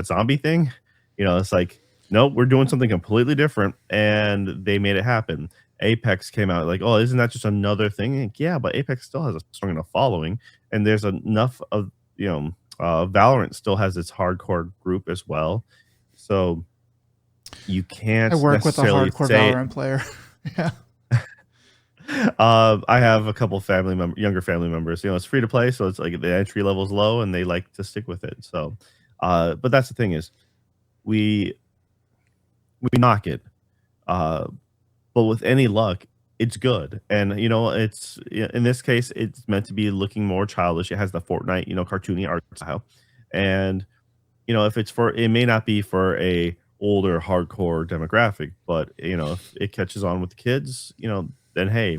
Speaker 2: zombie thing? It's like, nope, we're doing something completely different, and they made it happen. Apex came out, like, oh, isn't that just another thing? Like, yeah, but Apex still has a strong enough following, and there's enough of Valorant still has its hardcore group as well. So you
Speaker 1: I
Speaker 2: can't
Speaker 1: work with a
Speaker 2: necessarily
Speaker 1: hardcore
Speaker 2: say
Speaker 1: Valorant player. Yeah.
Speaker 2: I have a couple younger family members. It's free to play, so it's like the entry level is low, and they like to stick with it. So, but that's the thing is, we knock it, uh, but with any luck, it's good. And it's in this case, it's meant to be looking more childish. It has the Fortnite, cartoony art style, and if it's for, it may not be for a older hardcore demographic, but if it catches on with the kids, then hey,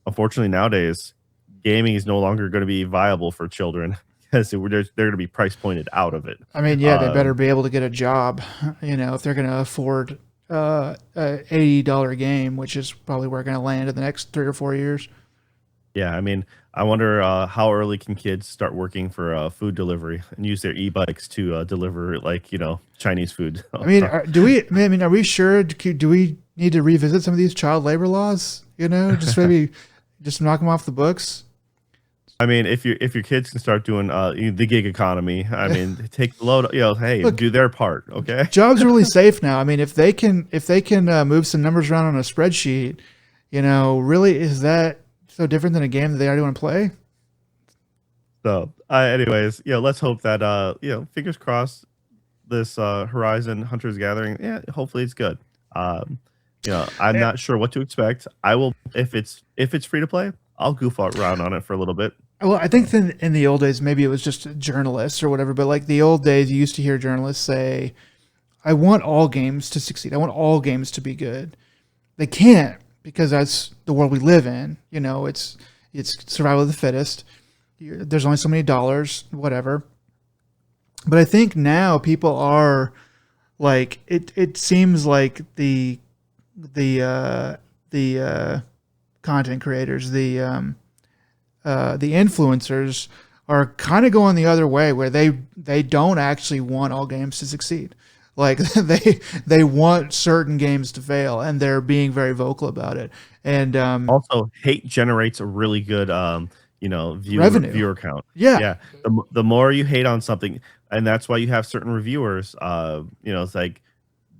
Speaker 2: unfortunately nowadays gaming is no longer going to be viable for children because they're going to be price pointed out of it.
Speaker 1: I mean, yeah, they better be able to get a job, if they're going to afford a $80 game, which is probably where we're going to land in the next 3 or 4 years.
Speaker 2: Yeah, I mean, I wonder how early can kids start working for food delivery and use their e-bikes to deliver Chinese food.
Speaker 1: I mean, are we sure? Do we need to revisit some of these child labor laws? Just maybe just knock them off the books.
Speaker 2: I mean, if your kids can start doing the gig economy, I mean, take the load. Hey,
Speaker 1: Look,
Speaker 2: do their part, okay?
Speaker 1: jobs are really safe now. I mean, if they can move some numbers around on a spreadsheet, really is that so different than a game that they already want to play?
Speaker 2: So, anyways, let's hope that fingers crossed, this Horizon Hunters Gathering, yeah, hopefully it's good. I'm not sure what to expect. I will if it's free to play, I'll goof around on it for a little bit.
Speaker 1: Well, I think in the old days, maybe it was just journalists or whatever, but like the old days, you used to hear journalists say, I want all games to succeed. I want all games to be good. They can't because that's the world we live in. It's survival of the fittest. There's only so many dollars, whatever. But I think now people are like, it seems like the content creators, the influencers are kind of going the other way, where they don't actually want all games to succeed. Like they want certain games to fail, and they're being very vocal about it. And
Speaker 2: Also, hate generates a really good
Speaker 1: revenue.
Speaker 2: viewer count.
Speaker 1: Yeah.
Speaker 2: Yeah, the more you hate on something, and that's why you have certain reviewers. It's like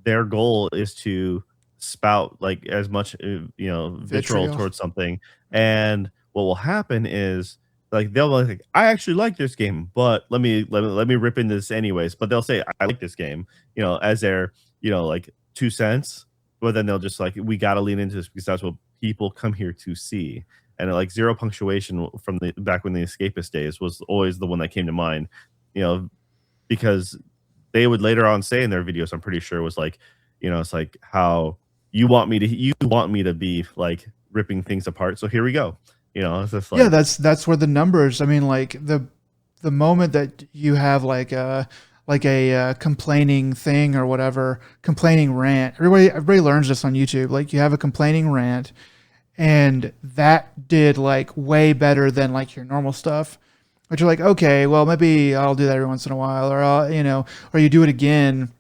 Speaker 2: their goal is to spout like as much vitriol towards something, and what will happen is like they'll be like, I actually like this game, but let me rip into this anyways. But they'll say I like this game, as their like 2 cents, but then they'll just like, we got to lean into this because that's what people come here to see. and like Zero Punctuation from the back when the Escapist days was always the one that came to mind, you know, because they would later on say in their videos, I'm pretty sure was like, you know, it's like how you want me to be like ripping things apart. So here we go. You know, it's just like,
Speaker 1: yeah, that's where the numbers. I mean, like the moment that you have like a complaining thing or whatever, complaining rant. Everybody learns this on YouTube. Like you have a complaining rant, and that did like way better than like your normal stuff. But you're like, okay, well maybe I'll do that every once in a while, or I'll, you know, or you do it again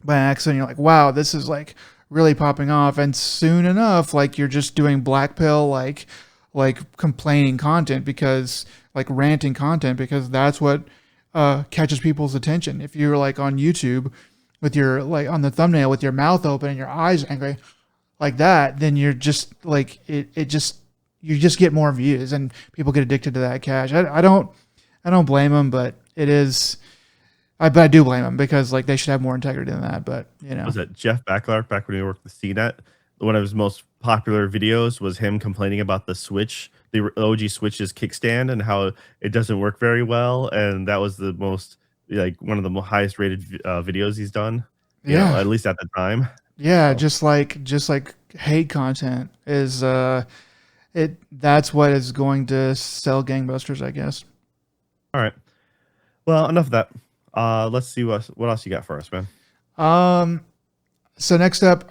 Speaker 1: by accident. You're like, wow, this is like really popping off, and soon enough, like you're just doing black pill like complaining content, because like ranting content, because that's what catches people's attention. If you're like on YouTube with your like on the thumbnail with your mouth open and your eyes angry like that, then you're just like it just you just get more views and people get addicted to that cash. I don't blame them, but it is. But I do blame them, because like they should have more integrity than that. But you know,
Speaker 2: was that Jeff Backlark back when he worked with CNET? One of his most popular videos was him complaining about the Switch, the OG Switch's kickstand, and how it doesn't work very well. And that was the most like one of the highest rated videos he's done. You know, at least at the time.
Speaker 1: Yeah, so. just like hate content is that's what is going to sell gangbusters, I guess.
Speaker 2: All right. Well, enough of that. Let's see what else you got for us, man.
Speaker 1: So next up,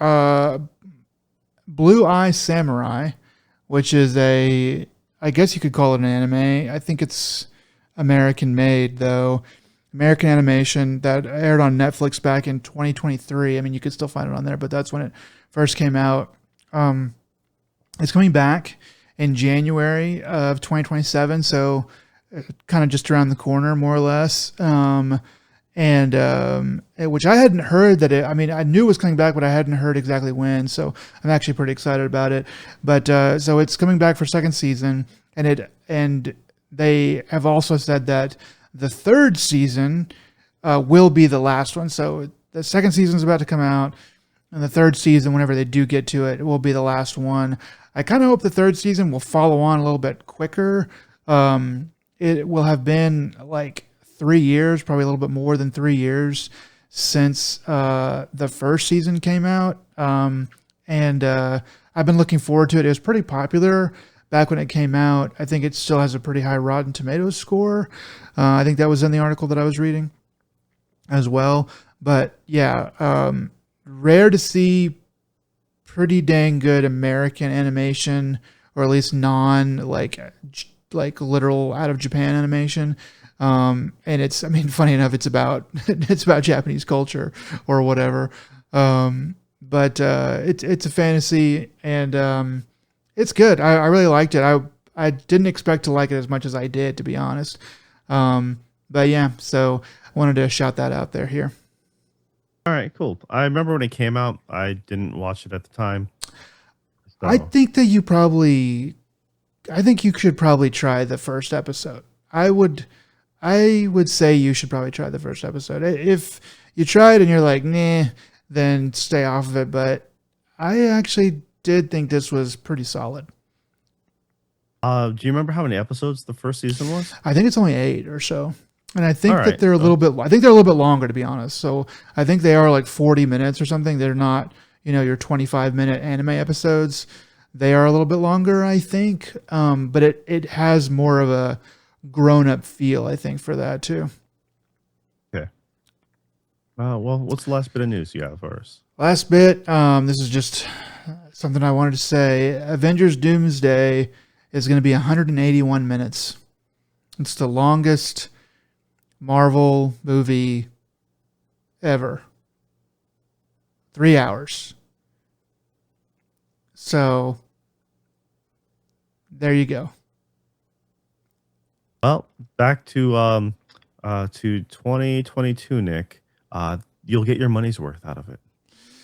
Speaker 1: Blue Eye Samurai, which is I guess you could call it an anime. I think it's American made though. American animation that aired on Netflix back in 2023. I mean, you could still find it on there, but that's when it first came out. It's coming back in January of 2027, so kind of just around the corner, more or less. Which I hadn't heard that I mean, I knew it was coming back, but I hadn't heard exactly when. So I'm actually pretty excited about it. But so it's coming back for second season, and they have also said that the third season will be the last one. So the second season is about to come out, and the third season, whenever they do get to it, will be the last one. I kind of hope the third season will follow on a little bit quicker. It will have been like 3 years, probably a little bit more than 3 years since the first season came out. I've been looking forward to it. It was pretty popular back when it came out. I think it still has a pretty high Rotten Tomatoes score. I think that was in the article that I was reading as well. But yeah, rare to see pretty dang good American animation, or at least non like literal out of Japan animation. And it's, I mean, funny enough, it's about Japanese culture or whatever. But it's a fantasy, and it's good. I really liked it. I didn't expect to like it as much as I did, to be honest. But yeah, so I wanted to shout that out there here.
Speaker 2: All right, cool. I remember when it came out. I didn't watch it at the time. So.
Speaker 1: I think you should probably try the first episode. I would say you should probably try the first episode. If you try it and you're like, nah, then stay off of it. But I actually did think this was pretty solid.
Speaker 2: Do you remember how many episodes the first season was?
Speaker 1: I think it's only 8 or so. And I think that they're a little bit longer, to be honest. So I think they are like 40 minutes or something. They're not, your 25-minute anime episodes. They are a little bit longer, I think. But it has more of a grown-up feel, I think, for that too.
Speaker 2: Okay. Well, what's the last bit of news you have for us?
Speaker 1: Last bit, this is just something I wanted to say. Avengers Doomsday is going to be 181 minutes. It's the longest Marvel movie ever. 3 hours. So there you go.
Speaker 2: Well, back to 2022, Nick. You'll get your money's worth out of it.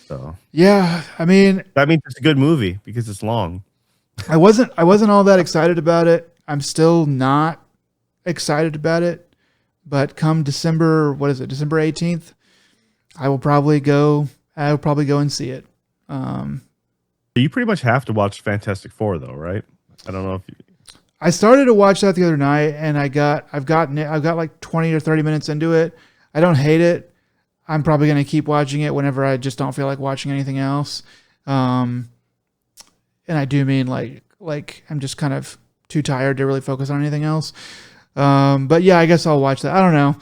Speaker 2: So
Speaker 1: yeah, I mean,
Speaker 2: that means it's a good movie because it's long.
Speaker 1: I wasn't all that excited about it. I'm still not excited about it. But come December, December 18th, I will probably go and see it.
Speaker 2: You pretty much have to watch Fantastic Four, though, right? I don't know if
Speaker 1: I started to watch that the other night, and I've got like 20 or 30 minutes into it. I don't hate it. I'm probably going to keep watching it whenever I just don't feel like watching anything else. And I do mean like I'm just kind of too tired to really focus on anything else. But yeah, I guess I'll watch that. I don't know.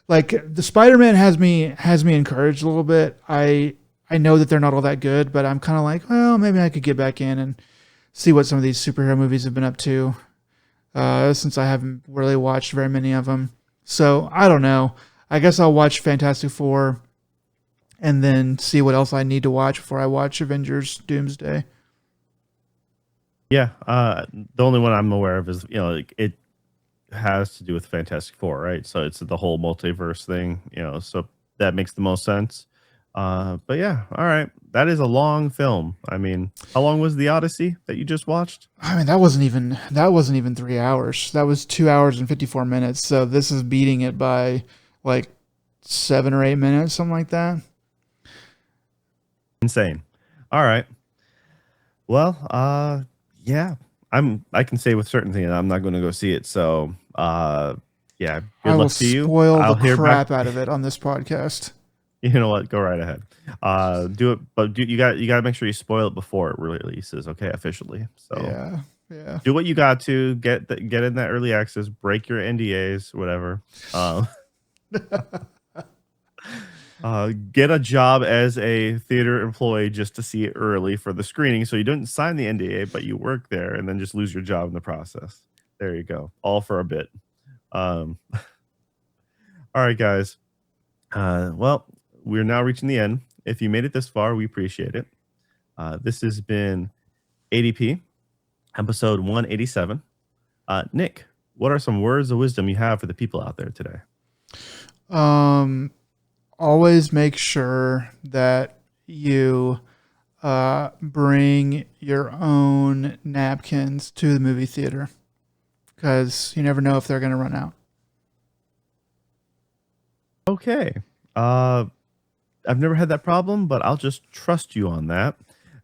Speaker 1: Like the Spider-Man has me encouraged a little bit. I know that they're not all that good, but I'm kind of like, well, maybe I could get back in and see what some of these superhero movies have been up to. Since I haven't really watched very many of them. So I don't know. I guess I'll watch Fantastic Four and then see what else I need to watch before I watch Avengers Doomsday.
Speaker 2: yeah. The only one I'm aware of is like it has to do with Fantastic Four, right? So it's the whole multiverse thing, so that makes the most sense. But yeah, all right. That is a long film. I mean, how long was the Odyssey that you just watched?
Speaker 1: I mean, that wasn't even 3 hours. That was 2 hours and 54 minutes. So this is beating it by like 7 or 8 minutes, something like that.
Speaker 2: Insane. All right. Well, yeah. I can say with certainty that I'm not going to go see it. So, yeah,
Speaker 1: I
Speaker 2: good
Speaker 1: will
Speaker 2: luck to you.
Speaker 1: spoil
Speaker 2: I'll
Speaker 1: the
Speaker 2: hear
Speaker 1: crap
Speaker 2: back.
Speaker 1: out of it on this podcast.
Speaker 2: You know what? Go right ahead. Do it, but you got to make sure you spoil it before it releases, okay, officially. So
Speaker 1: Yeah, yeah.
Speaker 2: do what you got to get in that early access, break your NDAs, whatever. Get a job as a theater employee just to see it early for the screening, so you didn't sign the NDA, but you work there and then just lose your job in the process. There you go. All for a bit. All right, guys. Well, we're now reaching the end. If you made it this far, we appreciate it. This has been ADP, episode 187. Nick, what are some words of wisdom you have for the people out there today?
Speaker 1: Always make sure that you bring your own napkins to the movie theater because you never know if they're going to run out.
Speaker 2: Okay. I've never had that problem, but I'll just trust you on that.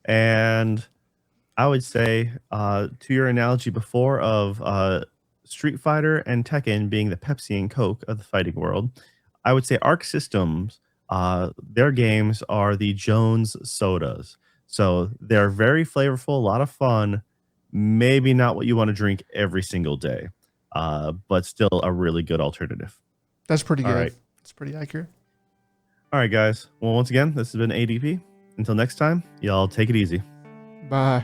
Speaker 2: And I would say, to your analogy before of Street Fighter and Tekken being the Pepsi and Coke of the fighting world, I would say Arc Systems, their games are the Jones sodas. So they're very flavorful, a lot of fun. Maybe not what you want to drink every single day, but still a really good alternative.
Speaker 1: That's pretty good.
Speaker 2: All right.
Speaker 1: It's pretty accurate.
Speaker 2: All right, guys. Well, once again, this has been ADP. Until next time, y'all take it easy.
Speaker 1: Bye.